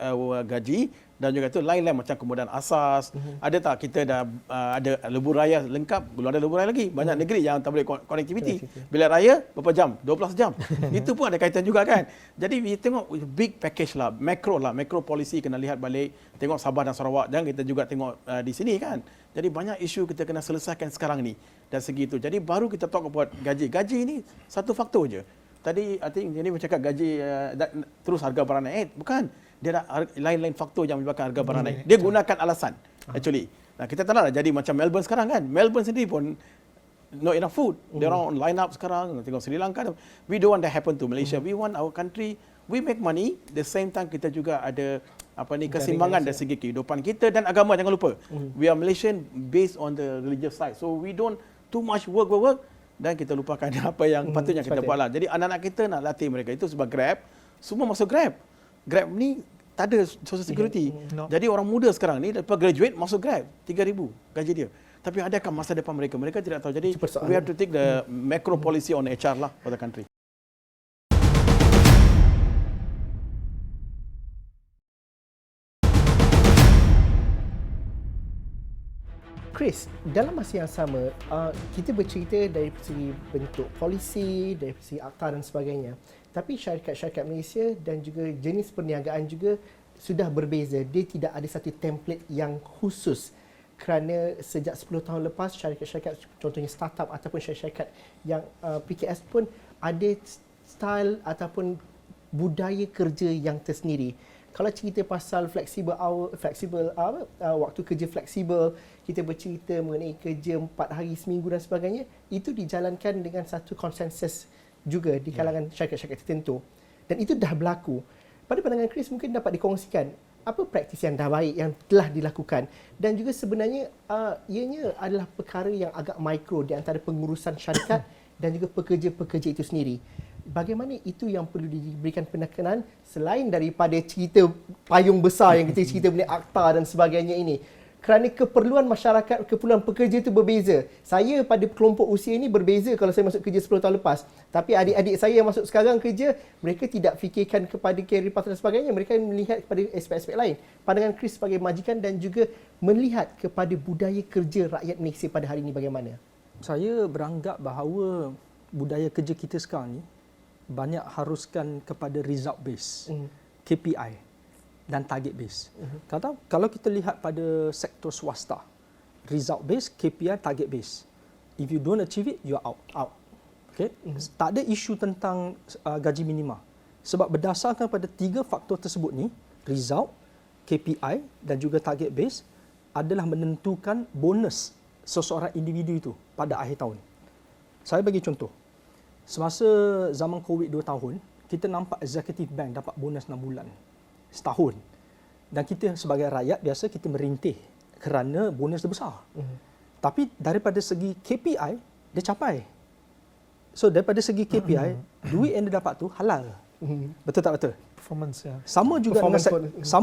gaji dan juga itu lain-lain macam kemudahan asas. Ada tak kita dah ada lebuh raya lengkap, belum ada lebuh raya lagi. Banyak negeri yang tak boleh connectivity. Bila raya berapa jam? 12 jam. Itu pun ada kaitan juga kan. Jadi kita tengok big package lah, macro policy kena lihat balik, tengok Sabah dan Sarawak dan kita juga tengok di sini kan. Jadi banyak isu kita kena selesaikan sekarang ni dari segi itu. Jadi baru kita talk about gaji. Gaji ini satu faktor je. Tadi I think ini bercakap gaji terus harga barang naik. Bukan. Dia ada lain-lain faktor yang menyebabkan harga barang naik. Dia gunakan alasan actually. Nah, kita tak nak jadi macam Melbourne sekarang kan. Melbourne sendiri pun not enough food. Dia orang line up sekarang tengok Sri Lanka. We don't want that happen to Malaysia. We want our country we make money, the same time kita juga ada keseimbangan dari segi kehidupan kita dan agama, jangan lupa. We are Malaysian based on the religious side. So we don't too much work dan kita lupakan apa yang patutnya kita buat lah. Jadi anak-anak kita nak latih mereka. Itu sebab Grab, semua masuk Grab. Grab ni tak ada social security. Jadi orang muda sekarang ni lepas graduate masuk Grab, 3,000 gaji dia. Tapi adakah masa depan mereka? Mereka tidak tahu. Jadi we have to take the macro policy on HR lah for the country. Chris, dalam masa yang sama, kita bercerita dari segi bentuk polisi, dari segi akta dan sebagainya. Tapi syarikat-syarikat Malaysia dan juga jenis perniagaan juga sudah berbeza. Dia tidak ada satu template yang khusus. Kerana sejak 10 tahun lepas, syarikat-syarikat contohnya startup ataupun syarikat yang PKS pun ada style ataupun budaya kerja yang tersendiri. Kalau cerita pasal waktu kerja fleksibel, kita bercerita mengenai kerja 4 hari seminggu dan sebagainya, itu dijalankan dengan satu konsensus juga di kalangan syarikat-syarikat tertentu. Dan itu dah berlaku. Pada pandangan Chris, mungkin dapat dikongsikan apa praktis yang dah baik yang telah dilakukan, dan juga sebenarnya ianya adalah perkara yang agak mikro di antara pengurusan syarikat dan juga pekerja-pekerja itu sendiri. Bagaimana itu yang perlu diberikan penekanan selain daripada cerita payung besar yang kita cerita mengenai akta dan sebagainya ini? Kerana keperluan masyarakat, keperluan pekerja itu berbeza. Saya pada kelompok usia ini berbeza kalau saya masuk kerja 10 tahun lepas. Tapi adik-adik saya yang masuk sekarang kerja, mereka tidak fikirkan kepada career path dan sebagainya. Mereka melihat kepada aspek-aspek lain. Pandangan Chris sebagai majikan dan juga melihat kepada budaya kerja rakyat Malaysia pada hari ini bagaimana? Saya beranggap bahawa budaya kerja kita sekarang ni banyak haruskan kepada result base, KPI dan target base. Kalau kita lihat pada sektor swasta, result base, KPI, target base. If you don't achieve it, you are out. Okay? Tak ada isu tentang gaji minima. Sebab berdasarkan pada 3 faktor tersebut ni, result, KPI dan juga target base adalah menentukan bonus seseorang individu itu pada akhir tahun. Saya bagi contoh. Semasa zaman COVID 2 tahun, kita nampak executive bank dapat bonus 6 bulan. Setahun. Dan kita sebagai rakyat biasa kita merintih kerana bonus dia besar. Tapi daripada segi KPI, dia capai. So daripada segi KPI, duit yang dia dapat tu halal. Betul tak betul? Performance, ya. Sama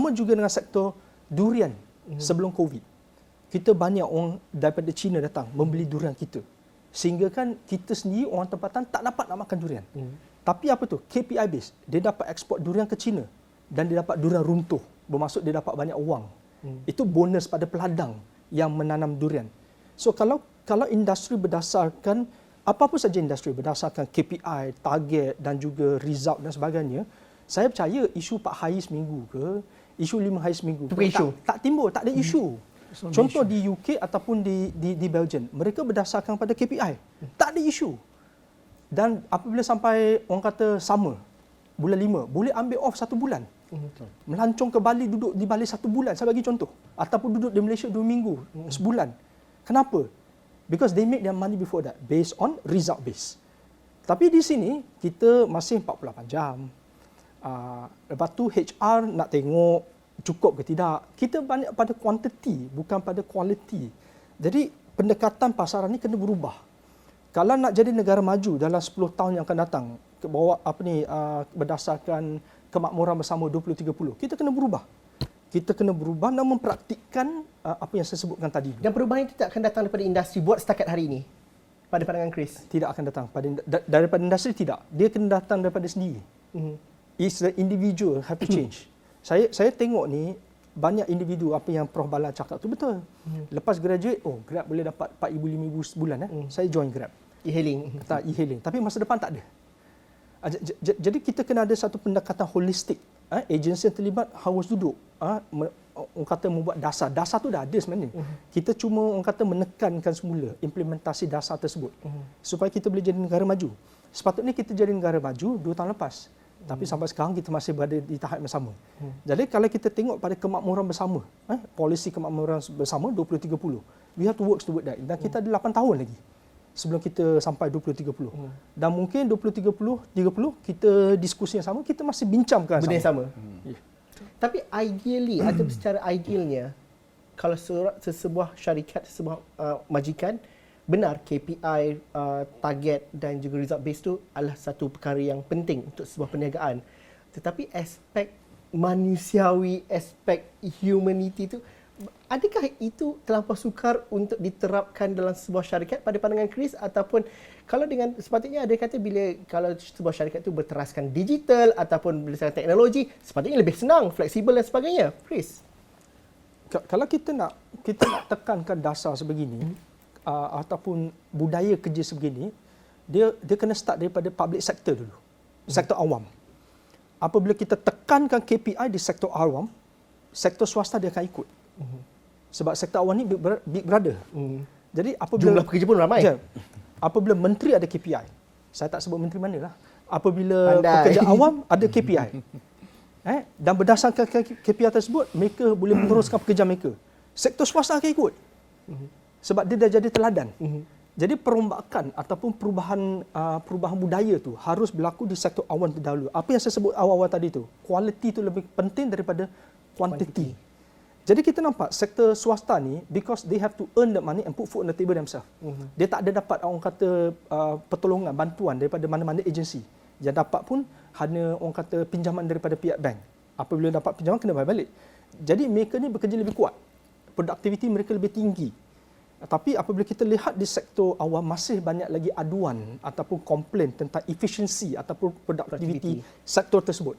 juga dengan sektor durian sebelum COVID. Kita banyak orang daripada China datang membeli durian kita. Sehingga kan kita sendiri orang tempatan tak dapat nak makan durian. Tapi apa tu? KPI base. Dia dapat ekspor durian ke China dan dia dapat durian runtuh. Bermaksud dia dapat banyak wang. Itu bonus pada peladang yang menanam durian. So kalau industri berdasarkan apa-apa saja industri berdasarkan KPI, target dan juga result dan sebagainya, saya percaya isu 4 hari seminggu ke, isu 5 hari seminggu tak timbul, tak ada isu. Contoh di UK ataupun di Belgium, mereka berdasarkan pada KPI. Tak ada isu. Dan apabila sampai orang kata summer, bulan 5, boleh ambil off 1 bulan. Melancong ke Bali, duduk di Bali 1 bulan, saya bagi contoh. Ataupun duduk di Malaysia 2 minggu, sebulan. Kenapa? Because they make their money before that, based on result base. Tapi di sini, kita masih 48 jam. Lepas tu HR nak tengok cukup ke tidak. Kita banyak pada quantity, bukan pada quality. Jadi pendekatan pasaran ni kena berubah. Kalau nak jadi negara maju dalam 10 tahun yang akan datang, berdasarkan kemakmuran bersama 2030, kita kena berubah. Kita kena berubah dan mempraktikkan apa yang saya sebutkan tadi. Dan perubahan itu tak akan datang daripada industri buat setakat hari ini pada pandangan Chris? Tidak akan datang daripada industri, tidak. Dia kena datang daripada sendiri. It's the individual have to change. Saya tengok ni banyak individu apa yang Prof Bala cakap tu betul. Lepas graduate, Grab boleh dapat 4,000 5,000 sebulan. Saya join Grab. E-hailing. Tapi masa depan tak ada. Jadi kita kena ada satu pendekatan holistik. Agensi yang terlibat harus duduk. Orang kata membuat dasar. Dasar tu dah ada sebenarnya. Kita cuma orang kata menekankan semula implementasi dasar tersebut. Supaya kita boleh jadi negara maju. Sepatutnya kita jadi negara maju 2 tahun lepas. Tapi sampai sekarang kita masih berada di tahap yang sama. Jadi kalau kita tengok pada kemakmuran bersama, polisi kemakmuran bersama 2030, we have to work toward that. Dan kita ada 8 tahun lagi sebelum kita sampai 2030. Dan mungkin 2030 kita diskusi yang sama, kita masih bincangkan benda yang sama. Tapi ideally atau secara idealnya, kalau sesebuah syarikat, sesebuah majikan, benar KPI, target dan juga result base tu adalah satu perkara yang penting untuk sebuah perniagaan. Tetapi aspek manusiawi, aspek humanity tu, adakah itu terlampau sukar untuk diterapkan dalam sebuah syarikat pada pandangan Chris? Ataupun kalau dengan sepatutnya ada kata bila kalau sebuah syarikat tu berteraskan digital ataupun berdasarkan teknologi, sepatutnya lebih senang, fleksibel dan sebagainya. Chris? Kalau kita nak tekankan dasar sebegini ataupun budaya kerja sebegini, dia kena start daripada public sector dulu. Sektor awam. Apabila kita tekankan KPI di sektor awam, sektor swasta dia akan ikut. Sebab sektor awam ni big brother. Jadi apabila jumlah pekerja pun ramai. Apabila menteri ada KPI, saya tak sebut menteri manalah. Apabila pekerja awam ada KPI. Dan berdasarkan KPI tersebut, mereka boleh meneruskan pekerjaan mereka. Sektor swasta akan ikut. Sebab dia dah jadi teladan. Jadi perombakan ataupun perubahan budaya tu harus berlaku di sektor awam terdahulu. Apa yang saya sebut awal-awal tadi tu, quality tu lebih penting daripada quantity. Jadi kita nampak sektor swasta ni, because they have to earn the money and put food on the table themselves. Dia tak ada dapat orang kata pertolongan, bantuan daripada mana-mana agensi. Yang dapat pun hanya orang kata pinjaman daripada pihak bank. Apabila dapat pinjaman kena bayar balik. Jadi mereka ni bekerja lebih kuat. Produktiviti mereka lebih tinggi. Tapi apabila kita lihat di sektor awam, masih banyak lagi aduan ataupun komplain tentang efisiensi ataupun produktiviti sektor tersebut.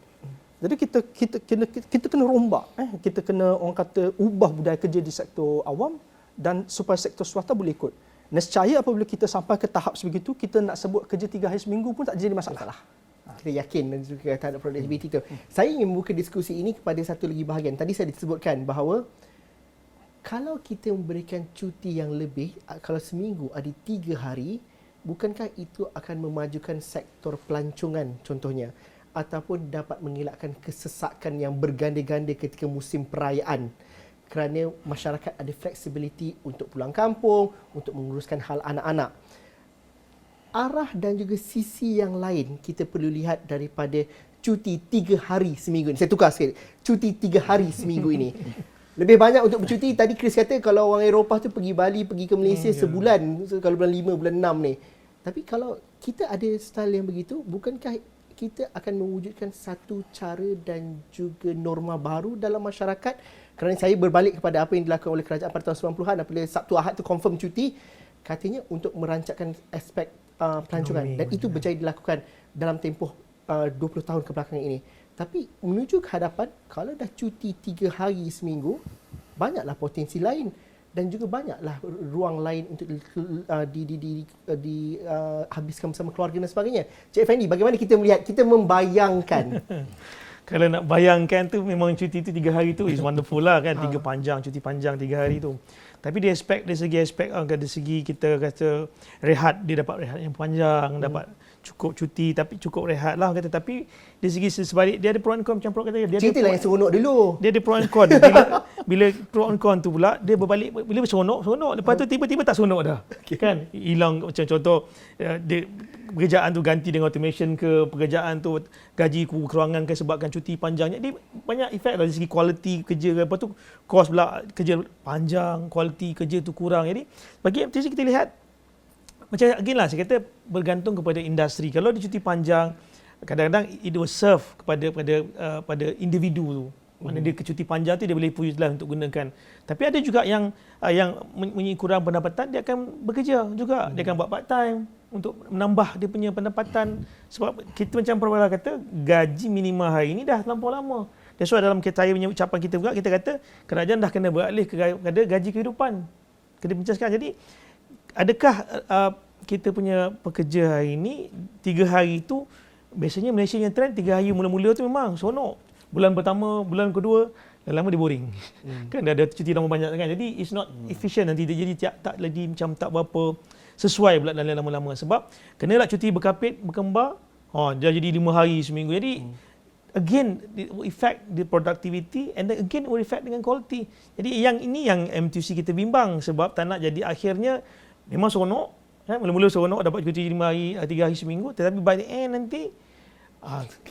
Jadi kita kena rombak, kita kena orang kata ubah budaya kerja di sektor awam dan supaya sektor swasta boleh ikut. Nescaya apabila kita sampai ke tahap sebegitu, kita nak sebut kerja 3 hari seminggu pun tak jadi masalah. Kita yakin dan juga terhadap produktiviti itu. Saya ingin membuka diskusi ini kepada satu lagi bahagian. Tadi saya disebutkan bahawa kalau kita memberikan cuti yang lebih, kalau seminggu ada 3 hari, bukankah itu akan memajukan sektor pelancongan contohnya? Ataupun dapat mengelakkan kesesakan yang berganda-ganda ketika musim perayaan kerana masyarakat ada fleksibiliti untuk pulang kampung, untuk menguruskan hal anak-anak. Arah dan juga sisi yang lain kita perlu lihat daripada cuti 3 hari seminggu ini. Saya tukar sikit. Cuti 3 hari seminggu ini. Lebih banyak untuk bercuti. Tadi Chris kata kalau orang Eropah tu pergi Bali, pergi ke Malaysia sebulan. Kalau bulan 5, bulan 6 ni. Tapi kalau kita ada style yang begitu, bukankah kita akan mewujudkan satu cara dan juga norma baru dalam masyarakat? Kerana saya berbalik kepada apa yang dilakukan oleh kerajaan pada tahun 90-an apabila Sabtu Ahad tu confirm cuti, katanya untuk merancangkan aspek pelancongan, dan itu berjaya dilakukan dalam tempoh 20 tahun kebelakangan ini. Tapi menuju ke hadapan, kalau dah cuti 3 hari seminggu, banyaklah potensi lain dan juga banyaklah ruang lain untuk dihabiskan bersama keluarga dan sebagainya. Cik Effendi, bagaimana kita melihat, kita membayangkan? Kalau nak bayangkan tu memang cuti tu 3 hari tu is wonderful lah kan. Cuti panjang 3 hari tu. Tapi dari segi aspek dari segi kita kata rehat, dia dapat rehat yang panjang, dapat cukup cuti tapi cukup rehat lah kata. Tapi dari segi sebalik dia ada pro and con, macam Pro kata dia ceritalah yang seronok dulu. Dia ada pro and con. Bila pro and con tu pula dia berbalik, bila seronok, lepas tu tiba-tiba tak seronok dah. Kan? Hilang macam contoh dia pekerjaan tu ganti dengan automation ke, pekerjaan tu gaji kekurangan ke sebabkan cuti panjang. Jadi banyak efek dari segi kualiti kerja ke, lepas tu kos pula kerja panjang, kualiti kerja tu kurang. Jadi bagi MTC kita lihat macam again lah, saya kata bergantung kepada industri. Kalau dia cuti panjang, kadang-kadang it will serve pada individu tu. Mana dia cuti panjang tu dia boleh utilize untuk gunakan. Tapi ada juga yang kurang pendapatan, dia akan bekerja juga. Dia akan buat part time untuk menambah dia punya pendapatan. Sebab kita macam Prof kata, gaji minimum hari ini dah terlampau lama. That's why dalam saya punya ucapan kita juga, kita kata kerajaan dah kena beralih kepada gaji kehidupan. Kena bincangkan. Jadi adakah kita punya pekerja hari ini 3 hari itu, biasanya Malaysia yang trend 3 hari mula-mula tu memang seronok. Bulan pertama, bulan kedua, lama dia boring. Kan dah ada cuti lama banyak kan. Jadi it's not efficient nanti dia jadi tak lagi macam tak berapa sesuai pula dalam lama-lama. Sebab kenalah cuti berkapit, berkembar, dia jadi 5 hari seminggu. Jadi again it will affect the productivity and then again it will affect dengan quality. Jadi yang ini yang MTUC kita bimbang, sebab tak nak jadi akhirnya memang seronok, mula-mula seronok dapat cuti 5 hari, 3 hari seminggu, tetapi by the end nanti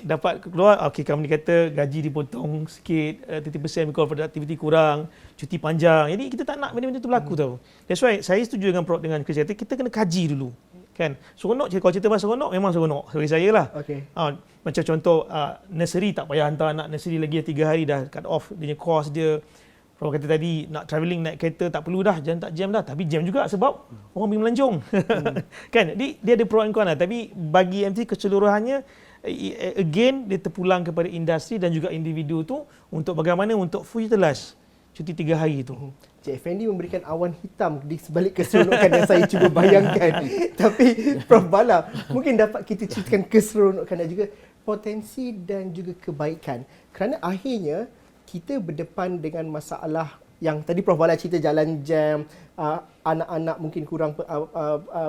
dapat keluar, company kata gaji dipotong sikit, 30% because productivity kurang, cuti panjang. Jadi kita tak nak benda-benda tu berlaku tau. That's why saya setuju dengan Prof dengan Chris kata, kita kena kaji dulu. Kan? Seronok, kalau cerita pasal seronok, memang seronok. Bagi saya lah. Okay. Macam contoh, nursery tak payah hantar anak nursery lagi 3 hari dah cut off dia punya course dia. Prof kata tadi, nak travelling naik kereta tak perlu dah, jangan tak jam dah. Tapi jam juga sebab orang pergi melancong. Kan? Dia ada pro and con lah. Tapi bagi MT keseluruhannya, again dia terpulang kepada industri dan juga individu tu untuk bagaimana untuk utilize cuti 3 hari tu. Cik Effendi memberikan awan hitam di sebalik keseronokan yang saya cuba bayangkan. Tapi Prof Bala, mungkin dapat kita ceritakan keseronokan dan juga potensi dan juga kebaikan. Kerana akhirnya kita berdepan dengan masalah yang tadi Prof Bala cerita jalan jam, anak-anak mungkin kurang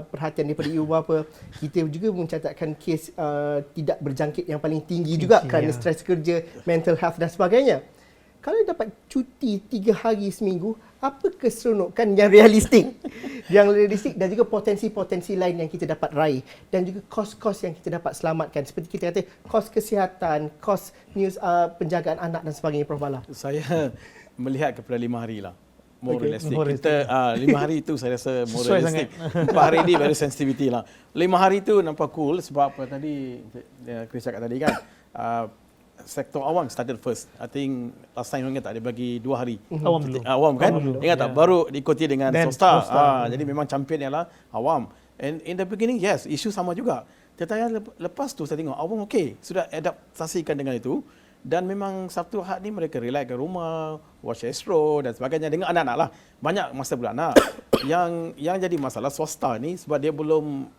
perhatian daripada ibu bapa. Kita juga mencatatkan kes tidak berjangkit yang paling tinggi juga kerana stres kerja, mental health dan sebagainya. Kalau dapat cuti 3 hari seminggu, apa keseronokan yang realistik? Yang realistik dan juga potensi-potensi lain yang kita dapat raih. Dan juga kos-kos yang kita dapat selamatkan. Seperti kita kata, kos kesihatan, kos news, penjagaan anak dan sebagainya, Prof Bala. Saya melihat kepada 5 hari lah. More Okay, realistic. more Kita 5 hari itu saya rasa more Sesuai realistic. 4 hari ni very sensitivity lah. 5 hari tu nampak cool sebab apa tadi Chris cakap tadi kan. Sektor awam started first. I think last time ingat tak dia bagi 2 hari. Awam dulu. Awam kan? Awam dulu. Ingat tak? Baru diikuti dengan Then swasta. swasta. Jadi memang champion ialah awam. And in the beginning, yes, isu sama juga. Tetapi lepas tu saya tengok awam okey, sudah adaptasikan dengan itu. Dan memang Sabtu Ahad ni mereka relax ke rumah, watch Astro dan sebagainya dengan anak-anak lah. Banyak masa beranak. yang jadi masalah swasta ni sebab dia belum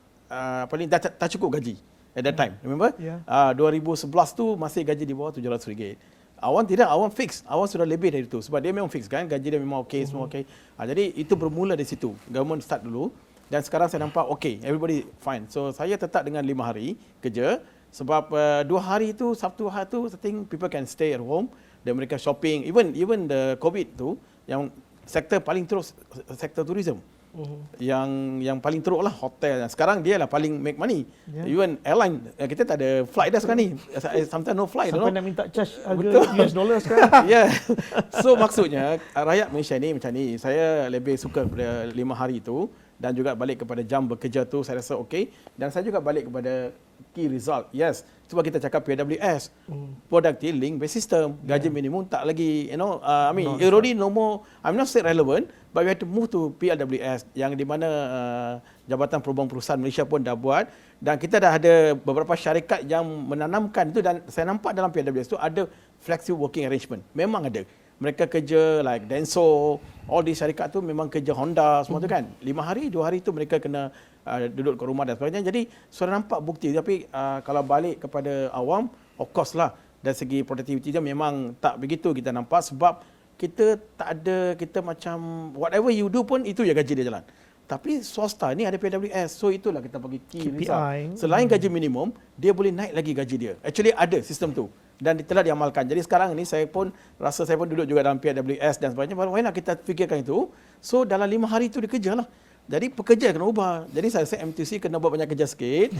tak cukup gaji at that time. Remember? Yeah. 2011 tu masih gaji di bawah RM700. Awam tidak, awam fix. Awam sudah lebih dari itu sebab dia memang fix kan, gaji dia memang okey, semua okey. Jadi itu bermula dari situ. Government start dulu dan sekarang saya nampak okey, everybody fine. So saya tetap dengan 5 hari kerja sebab 2 hari tu Sabtu Ahad tu I think people can stay at home dan mereka shopping. Even the COVID tu yang sektor paling teruk sektor tourism. Yang paling teruk lah hotel. Sekarang dia lah paling make money. Even airline, kita tak ada flight dah sekarang ni. Sometimes no flight. Sampai nak minta charge harga US dollar sekarang. Yeah. So maksudnya rakyat Malaysia ni macam ni. Saya lebih suka pada 5 hari tu dan juga balik kepada jam bekerja tu saya rasa okey. Dan saya juga balik kepada key result. Yes. Cuba kita cakap PWS. Productive Link Based System. Gaji minimum tak lagi, I mean, already no more, I'm not saying relevant, but we have to move to PLWS yang di mana Jabatan Perubahan Perusahaan Malaysia pun dah buat dan kita dah ada beberapa syarikat yang menanamkan itu dan saya nampak dalam PLWS tu ada flexible working arrangement. Memang ada. Mereka kerja like Denso, all di syarikat tu memang kerja Honda semua tu kan. 5 hari, 2 hari tu mereka kena duduk ke rumah dan sebagainya. Jadi sudah nampak bukti tapi kalau balik kepada awam, of course lah dari segi productivity dia memang tak begitu kita nampak sebab kita tak ada, kita macam whatever you do pun itu je gaji dia jalan. Tapi swasta ni ada PWS. So itulah kita bagi key result. Selain gaji minimum, dia boleh naik lagi gaji dia. Actually ada sistem tu dan telah diamalkan. Jadi sekarang ni saya pun rasa saya pun duduk juga dalam PWS dan sebagainya. Why nak kita fikirkan itu? So dalam 5 hari itu dia kerja lah. Jadi pekerja kena ubah. Jadi saya rasa MTC kena buat banyak kerja sikit.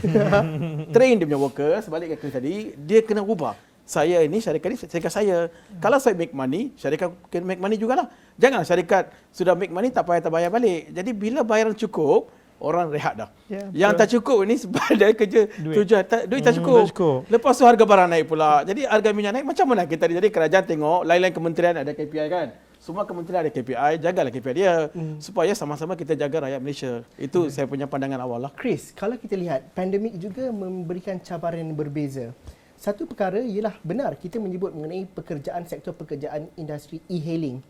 Train dia punya workers, balik ke tadi, dia kena ubah. Saya ini syarikat ni syarikat saya. Kalau saya make money, syarikat kena make money jugalah. Jangan syarikat sudah make money tak payah bayar balik. Jadi bila bayaran cukup, orang rehat dah. Yang tak cukup ni sebab dia kerja duit tak cukup. Lepas tu harga barang naik pula. Jadi harga minyak naik macam mana kita? Jadi kerajaan tengok lain-lain kementerian ada KPI kan. Semua kementerian ada KPI, jagalah KPI dia supaya sama-sama kita jaga rakyat Malaysia. Itu saya punya pandangan awal lah. Chris, kalau kita lihat pandemik juga memberikan cabaran yang berbeza. Satu perkara ialah benar kita menyebut mengenai pekerjaan sektor pekerjaan industri e-hailing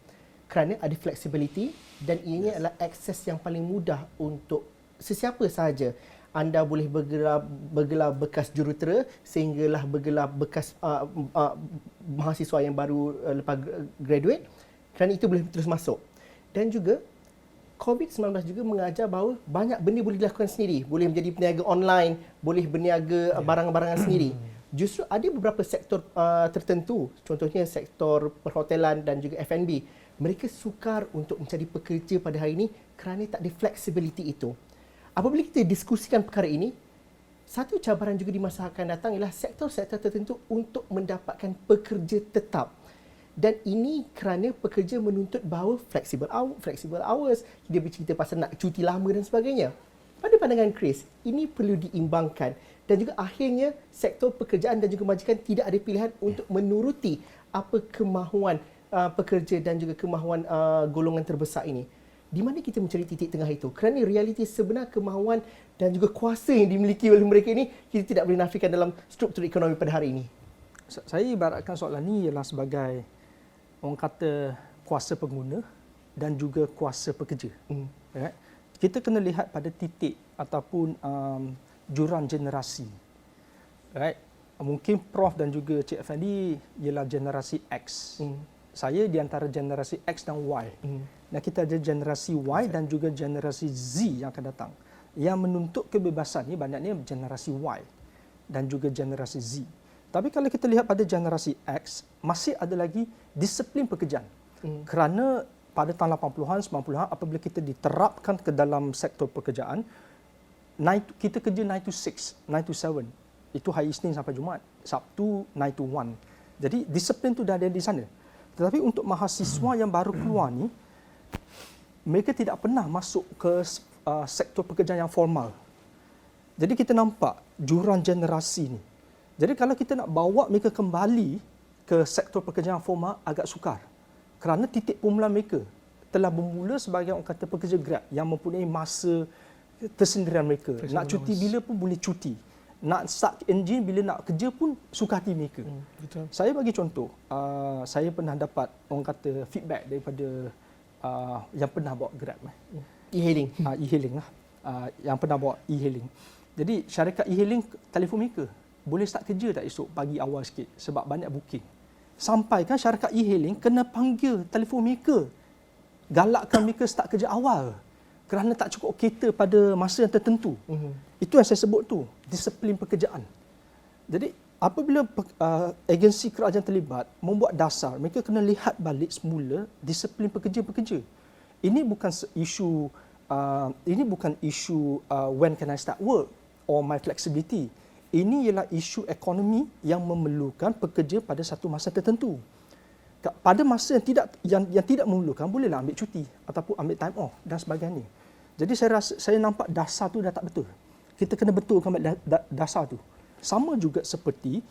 kerana ada flexibility dan ianya adalah akses yang paling mudah untuk sesiapa sahaja. Anda boleh bergelar bekas jurutera sehinggalah bergelar bekas mahasiswa yang baru lepas graduate kerana itu boleh terus masuk. Dan juga COVID-19 juga mengajar bahawa banyak benda boleh dilakukan sendiri. Boleh menjadi peniaga online, boleh berniaga barang-barangan sendiri. Justru ada beberapa sektor tertentu, contohnya sektor perhotelan dan juga F&B. Mereka sukar untuk mencari pekerja pada hari ini kerana tak ada flexibility itu. Apabila kita diskusikan perkara ini, satu cabaran juga di masa akan datang ialah sektor-sektor tertentu untuk mendapatkan pekerja tetap. Dan ini kerana pekerja menuntut bahawa flexible hours, dia bercerita pasal nak cuti lama dan sebagainya. Pada pandangan Chris, ini perlu diimbangkan. Dan juga akhirnya sektor pekerjaan dan juga majikan tidak ada pilihan untuk menuruti apa kemahuan pekerja dan juga kemahuan golongan terbesar ini. Di mana kita mencari titik tengah itu? Kerana realiti sebenar kemahuan dan juga kuasa yang dimiliki oleh mereka ini kita tidak boleh nafikan dalam struktur ekonomi pada hari ini. Saya ibaratkan soalan ini ialah sebagai orang kata kuasa pengguna dan juga kuasa pekerja. Right? Kita kena lihat pada titik ataupun jurang generasi. Right? Mungkin Prof dan juga Cik Effendi ialah generasi X. Saya di antara generasi X dan Y. Dan kita ada generasi Y dan juga generasi Z yang akan datang. Yang menuntut kebebasan ni banyaknya generasi Y dan juga generasi Z. Tapi kalau kita lihat pada generasi X, masih ada lagi disiplin pekerjaan. Kerana pada tahun 80-an, 90-an apabila kita diterapkan ke dalam sektor pekerjaan, kita kerja 9 to 6, 9 to 7. Itu hari Isnin sampai Jumaat. Sabtu 9 to 1. Jadi disiplin tu dah ada di sana. Tetapi untuk mahasiswa yang baru keluar ni, mereka tidak pernah masuk ke sektor pekerjaan yang formal. Jadi kita nampak jurang generasi ni. Jadi kalau kita nak bawa mereka kembali ke sektor pekerjaan formal agak sukar. Kerana titik permulaan mereka telah bermula sebagai orang kata pekerja Grab yang mempunyai masa tersendirian mereka. Nak cuti bila pun boleh cuti. Nak start engine bila nak kerja pun suka hati mereka. Betul. Saya bagi contoh, saya pernah dapat orang kata feedback daripada yang pernah bawa Grab. E-hailing. E-hailing lah. Yang pernah bawa e-hailing. Jadi syarikat e-hailing telefon mereka. Boleh start kerja tak esok pagi awal sikit sebab banyak booking. Sampai kan syarikat e-hailing kena panggil telefon mereka. Galakkan mereka start kerja awal. Kerana tak cukup kereta pada masa yang tertentu. Itu yang saya sebut tu, disiplin pekerjaan. Jadi apabila agensi kerajaan terlibat membuat dasar, mereka kena lihat balik semula disiplin pekerja-pekerja. Ini bukan isu when can I start work or my flexibility. Ini ialah isu ekonomi yang memerlukan pekerja pada satu masa tertentu. Pada masa yang tidak memerlukan, bolehlah ambil cuti ataupun ambil time off dan sebagainya. Jadi saya nampak dasar tu dah tak betul. Kita kena betulkan dasar tu. Sama juga seperti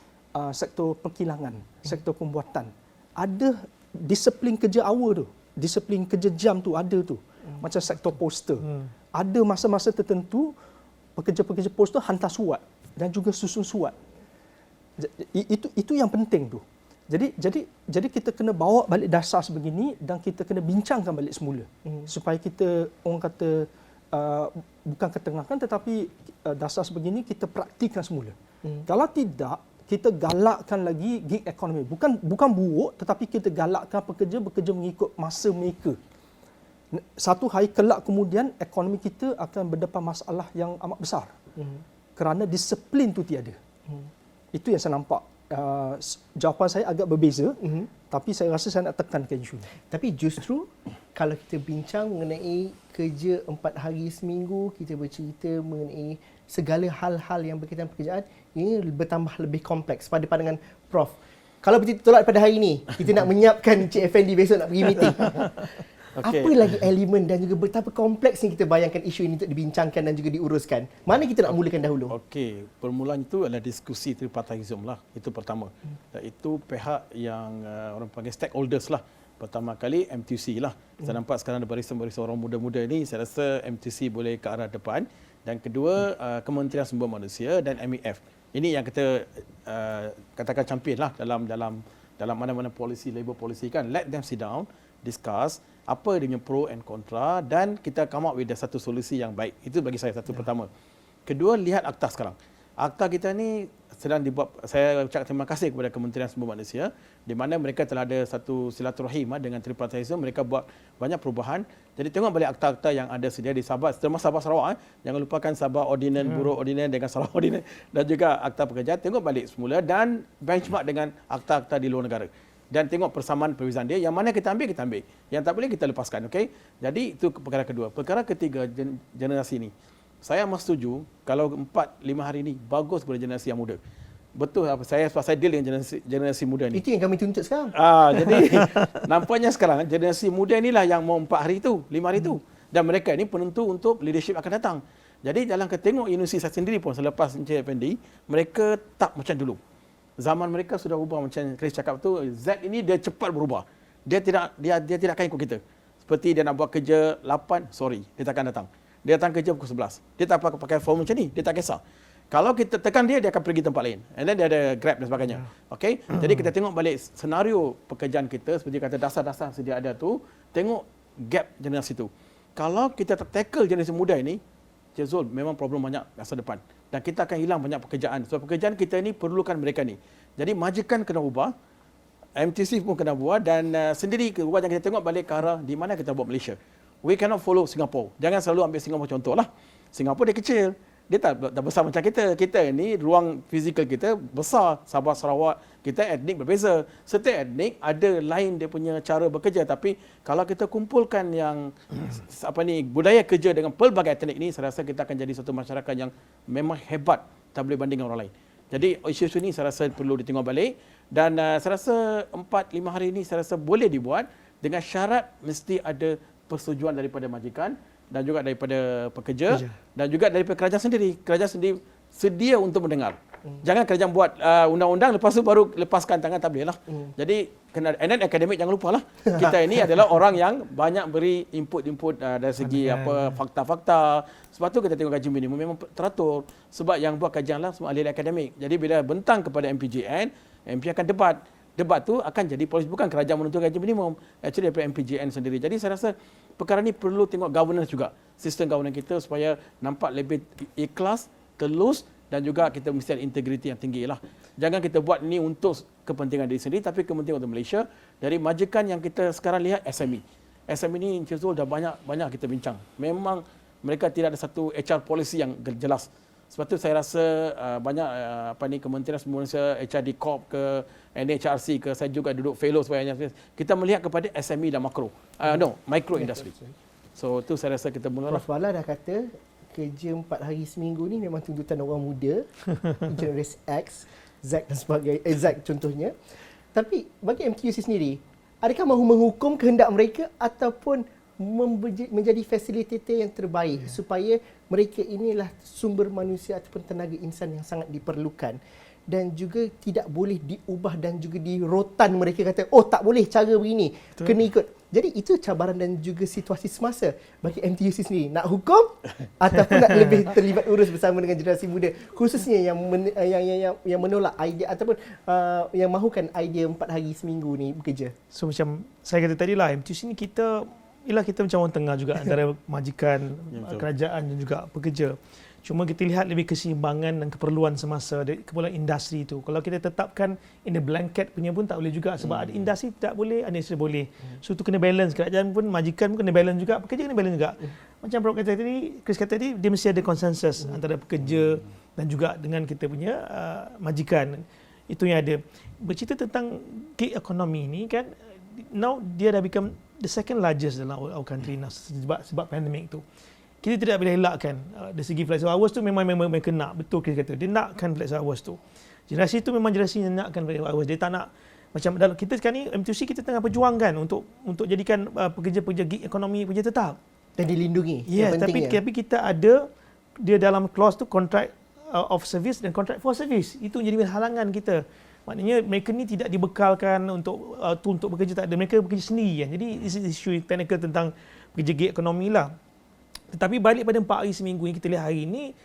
sektor perkilangan, sektor pembuatan. Ada disiplin kerja hour tu, disiplin kerja jam tu ada tu. Macam sektor poster. Ada masa-masa tertentu pekerja-pekerja poster hantar surat dan juga susun surat. Itu yang penting tu. Jadi kita kena bawa balik dasar sebegini dan kita kena bincangkan balik semula supaya kita orang kata bukan ketengahkan tetapi dasar sebegini kita praktikkan semula. Kalau tidak, kita galakkan lagi gig economy. Bukan buruk tetapi kita galakkan pekerja bekerja mengikut masa mereka. Satu hari kelak kemudian ekonomi kita akan berdepan masalah yang amat besar. Kerana disiplin tu tiada. Itu yang saya nampak. Jawapan saya agak berbeza, tapi saya rasa saya nak tekankan isu ini. Tapi justru kalau kita bincang mengenai kerja 4 hari seminggu, kita bercerita mengenai segala hal-hal yang berkaitan pekerjaan, ini bertambah lebih kompleks pada pandangan Prof. Kalau kita tolak pada hari ini, kita nak menyiapkan Cik Effendi besok nak pergi meeting. Apa lagi elemen dan juga betapa kompleks yang kita bayangkan isu ini untuk dibincangkan dan juga diuruskan? Mana kita nak mulakan dahulu? Okey, permulaan itu adalah diskusi tripartism lah. Itu pertama. Itu pihak yang orang panggil stakeholders lah. Pertama kali MTUC lah. Saya nampak sekarang ada barisan-barisan orang muda-muda ni, saya rasa MTUC boleh ke arah depan. Dan kedua, Kementerian Sumber Manusia dan MEF. Ini yang kita katakan champion lah dalam mana-mana polisi, labor policy kan. Let them sit down, discuss apa dia punya pro and kontra dan kita come up with satu solusi yang baik. Itu bagi saya satu pertama. Kedua, lihat akta sekarang. Akta kita ni sedang dibuat, saya ucap terima kasih kepada Kementerian Sumber Manusia di mana mereka telah ada satu silaturahim dengan tripartism, mereka buat banyak perubahan. Jadi tengok balik akta-akta yang ada sedia di Sabah, termasuk Sabah Sarawak. Jangan lupakan Sabah Ordinance, Bureau Ordinance dengan Sarawak Ordinance dan juga akta pekerjaan. Tengok balik semula dan benchmark dengan akta-akta di luar negara. Dan tengok persamaan perbezaan dia, yang mana kita ambil, yang tak boleh kita lepaskan. Okay? Jadi itu perkara kedua. Perkara ketiga, generasi ni. Saya amat setuju kalau 4-5 hari ni bagus kepada generasi yang muda. Betul apa saya deal dengan generasi muda ni. Itu yang kami tuntut sekarang. Jadi nampaknya sekarang generasi muda inilah yang mau 4 hari tu, 5 hari tu. Dan mereka ni penentu untuk leadership akan datang. Jadi dalam tengok universiti saya sendiri pun selepas Encik Effendi, mereka tak macam dulu. Zaman mereka sudah ubah, macam Chris cakap tu, Z ini dia cepat berubah. Dia tidak akan ikut kita. Seperti dia nak buat kerja 8, sorry, dia takkan datang. Dia datang kerja pukul 11. Dia tak pakai form macam ni, dia tak kisah. Kalau kita tekan dia akan pergi tempat lain. And then dia ada Grab dan sebagainya. Okay? Jadi kita tengok balik senario pekerjaan kita, seperti kata dasar-dasar sedia ada tu, tengok gap generasi tu. Kalau kita tackle generasi muda ini, Cik Zul, memang problem banyak masa depan. Dan kita akan hilang banyak pekerjaan. Sebab pekerjaan kita ini perlukan mereka ni. Jadi majikan kena ubah, MTC pun kena buat dan sendiri yang kita tengok balik ke arah di mana kita buat Malaysia. We cannot follow Singapore. Jangan selalu ambil Singapore contoh lah. Singapore dia kecil. Dia tak besar macam kita. Kita ni ruang fizikal kita besar. Sabah, Sarawak, kita etnik berbeza. Setiap etnik ada lain dia punya cara bekerja. Tapi kalau kita kumpulkan yang budaya kerja dengan pelbagai etnik ni, saya rasa kita akan jadi satu masyarakat yang memang hebat. Tak boleh banding dengan orang lain. Jadi isu-isu ni saya rasa perlu ditengok balik. Dan saya rasa 4-5 hari ini saya rasa boleh dibuat dengan syarat mesti ada persetujuan daripada majikan dan juga daripada pekerja dan juga daripada kerajaan sendiri. Kerajaan sendiri sedia untuk mendengar. Jangan kerajaan buat undang-undang lepas tu baru lepaskan tangan, tak boleh lah. Jadi kena, and then akademik jangan lupa lah. Kita ini adalah orang yang banyak beri input-input dari segi fakta-fakta. Sebab tu kita tengok gaji minimum memang teratur. Sebab yang buat kajian lah semua ahli akademik. Jadi bila bentang kepada MPJN, MP akan debat. Debat tu akan jadi polisi, bukan kerajaan menentukan gaji minimum. Actually daripada MPJN sendiri. Jadi saya rasa perkara ni perlu tengok governance juga. Sistem governance kita supaya nampak lebih ikhlas, telus dan juga kita mesti ada integriti yang tinggi lah. Jangan kita buat ni untuk kepentingan diri sendiri tapi kepentingan untuk Malaysia. Dari majikan yang kita sekarang lihat SME. SME ni Encik Zul dah banyak kita bincang. Memang mereka tidak ada satu HR policy yang jelas. Sebab tu saya rasa banyak Kementerian Sumber Manusia, HRD Corp ke NHRC ke, saya juga duduk fellow sebagainya. Kita melihat kepada SME dan micro industry. So tu saya rasa kita mula. Prof Bala dah kata kerja 4 hari seminggu ni memang tuntutan orang muda, generasi X, Z dan sebagainya, Z contohnya. Tapi bagi MTUC sendiri, adakah mahu menghukum kehendak mereka ataupun menjadi fasilitator yang terbaik supaya mereka inilah sumber manusia ataupun tenaga insan yang sangat diperlukan dan juga tidak boleh diubah dan juga dirotan, mereka kata tak boleh cara begini. Betul. Kena ikut. Jadi itu cabaran dan juga situasi semasa bagi MTUC sendiri, nak hukum ataupun nak lebih terlibat urus bersama dengan generasi muda, khususnya yang menolak idea ataupun yang mahukan idea 4 hari seminggu ni bekerja. So macam saya kata tadi lah, MTUC ni kita macam orang tengah juga antara majikan, kerajaan dan juga pekerja. Cuma kita lihat lebih keseimbangan dan keperluan semasa keperluan industri itu. Kalau kita tetapkan in the blanket punya pun tak boleh juga sebab ada industri tak boleh, ada industri boleh. So itu kena balance, kerajaan pun, majikan pun kena balance juga, pekerja kena balance juga. Macam Prof kata tadi, Chris kata tadi, dia mesti ada konsensus antara pekerja dan juga dengan kita punya majikan. Itu yang ada. Bercerita tentang gig economy ni kan, now dia dah become the second largest dalam our country now sebab pandemik tu. Kita tidak boleh elakkan dari segi flexible hours tu memang mereka nak, betul kita kata. Dia nakkan flexible hours tu. Generasi tu memang generasi yang nakkan flexible hours. Dia tak nak macam dalam kita sekarang ni MTUC kita tengah perjuangkan untuk jadikan pekerja-pekerja gig ekonomi pekerja tetap dan dilindungi. Yes, tapi kita ada dia dalam clause tu contract of service dan contract for service. Itu jadi halangan kita. Maknanya mereka ni tidak dibekalkan untuk bekerja, tak ada. Mereka bekerja sendiri kan. Jadi isu technical tentang pekerja gig ekonomi lah. Tetapi balik pada 4 hari seminggu yang kita lihat hari ini,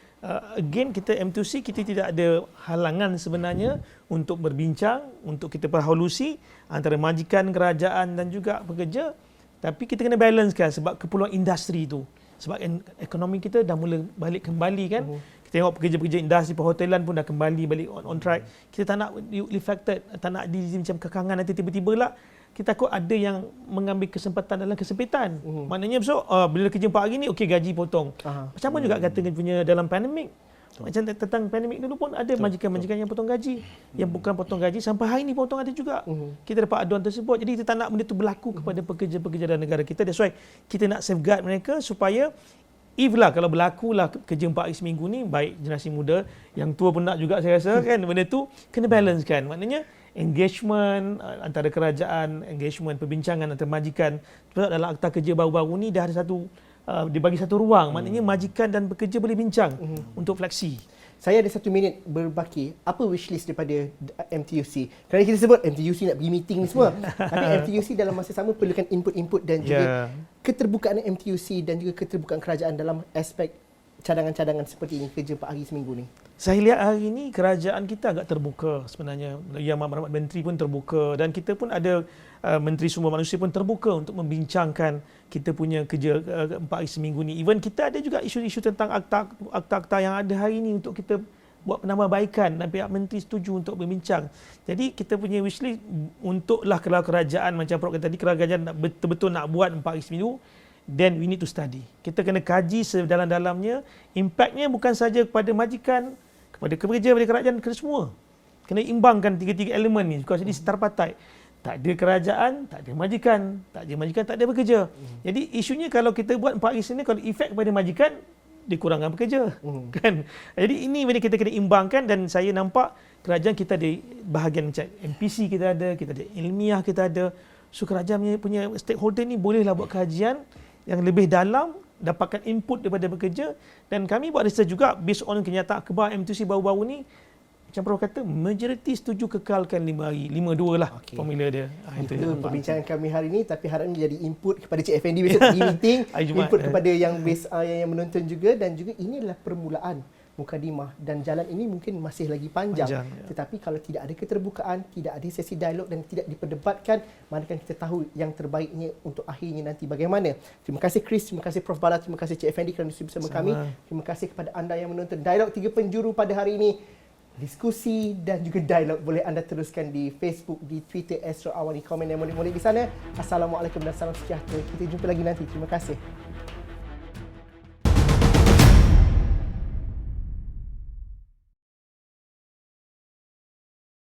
again kita MTUC kita tidak ada halangan sebenarnya untuk berbincang, untuk kita perhalusi antara majikan, kerajaan dan juga pekerja. Tapi kita kena balancekan sebab keperluan industri itu. Sebab ekonomi kita dah mula balik kembali kan. Kita tengok pekerja-pekerja industri perhotelan pun dah kembali balik on track. Kita tak nak affected, tak nak macam kekangan nanti tiba-tiba lah. Kita takut ada yang mengambil kesempatan dalam kesempitan. Maknanya bila kerja 4 hari ni, okey gaji potong. Macam mana juga kata punya dalam pandemik. Macam tentang pandemik dulu pun ada majikan-majikan yang potong gaji. Yang bukan potong gaji, sampai hari ni potong ada juga. Kita dapat aduan tersebut. Jadi kita tak nak benda tu berlaku kepada pekerja-pekerja dalam negara kita. That's why kita nak safeguard mereka supaya kalau berlaku lah kerja 4 hari seminggu ni, baik generasi muda, yang tua pun nak juga saya rasa kan, benda tu kena balance kan. Maknanya engagement antara kerajaan, engagement perbincangan antara majikan. Sebab dalam akta kerja baru-baru ni dah ada dibagi satu ruang. Maknanya majikan dan pekerja boleh bincang untuk fleksi. Saya ada 1 minit berbaki. Apa wishlist daripada MTUC? Kerana kita sebut MTUC nak pergi meeting ni semua. Tapi MTUC dalam masa sama perlukan input-input dan juga keterbukaan MTUC dan juga keterbukaan kerajaan dalam aspek cadangan-cadangan seperti ini kerja 4 hari seminggu ni? Saya lihat hari ini kerajaan kita agak terbuka sebenarnya. Yang Maklumat Menteri pun terbuka dan kita pun ada Menteri Sumber Manusia pun terbuka untuk membincangkan kita punya kerja 4 hari seminggu ni. Even kita ada juga isu-isu tentang akta-akta yang ada hari ini untuk kita buat penambahbaikan dan pihak menteri setuju untuk berbincang. Jadi kita punya wishlist untuklah kalau kerajaan macam Prof kata tadi, kerajaan betul-betul nak buat 4 hari seminggu, then we need to study. Kita kena kaji sedalam-dalamnya. Impaknya bukan saja kepada majikan, kepada pekerja, kepada kerajaan, kepada semua. Kena imbangkan tiga-tiga elemen ni. Because ini tripartite. Tak ada kerajaan, tak ada majikan. Tak ada majikan, tak ada pekerja. Jadi isunya kalau kita buat 4 hari sini, kalau efek kepada majikan, dikurangkan pekerja. Kan? Jadi ini benda kita kena imbangkan dan saya nampak kerajaan kita ada bahagian macam MPC kita ada ilmiah kita ada. So kerajaan punya stakeholder ni bolehlah buat kajian yang lebih dalam, dapatkan input daripada pekerja dan kami buat research juga based on kenyataan akhbar MTUC baru-baru ni. Macam Prof kata, majoriti setuju kekalkan 5 hari. 5-2 lah formula dia. Itu perbincangan kami hari ini, tapi harapnya jadi input kepada Cik Effendi besok di meeting. Input kepada yang yang menonton juga dan juga ini adalah permulaan mukadimah dan jalan ini mungkin masih lagi panjang. Tetapi kalau tidak ada keterbukaan, tidak ada sesi dialog dan tidak diperdebatkan, manakan kita tahu yang terbaiknya untuk akhirnya nanti bagaimana. Terima kasih Chris, terima kasih Prof Bala, terima kasih Cik Effendi kerana bersama kami. Terima kasih kepada anda yang menonton Dialog 3 Penjuru pada hari ini. Diskusi dan juga dialog boleh anda teruskan di Facebook, di Twitter Astro Awani. Komen yang monik-monik di sana. Assalamualaikum dan salam sejahtera. Kita jumpa lagi nanti. Terima kasih.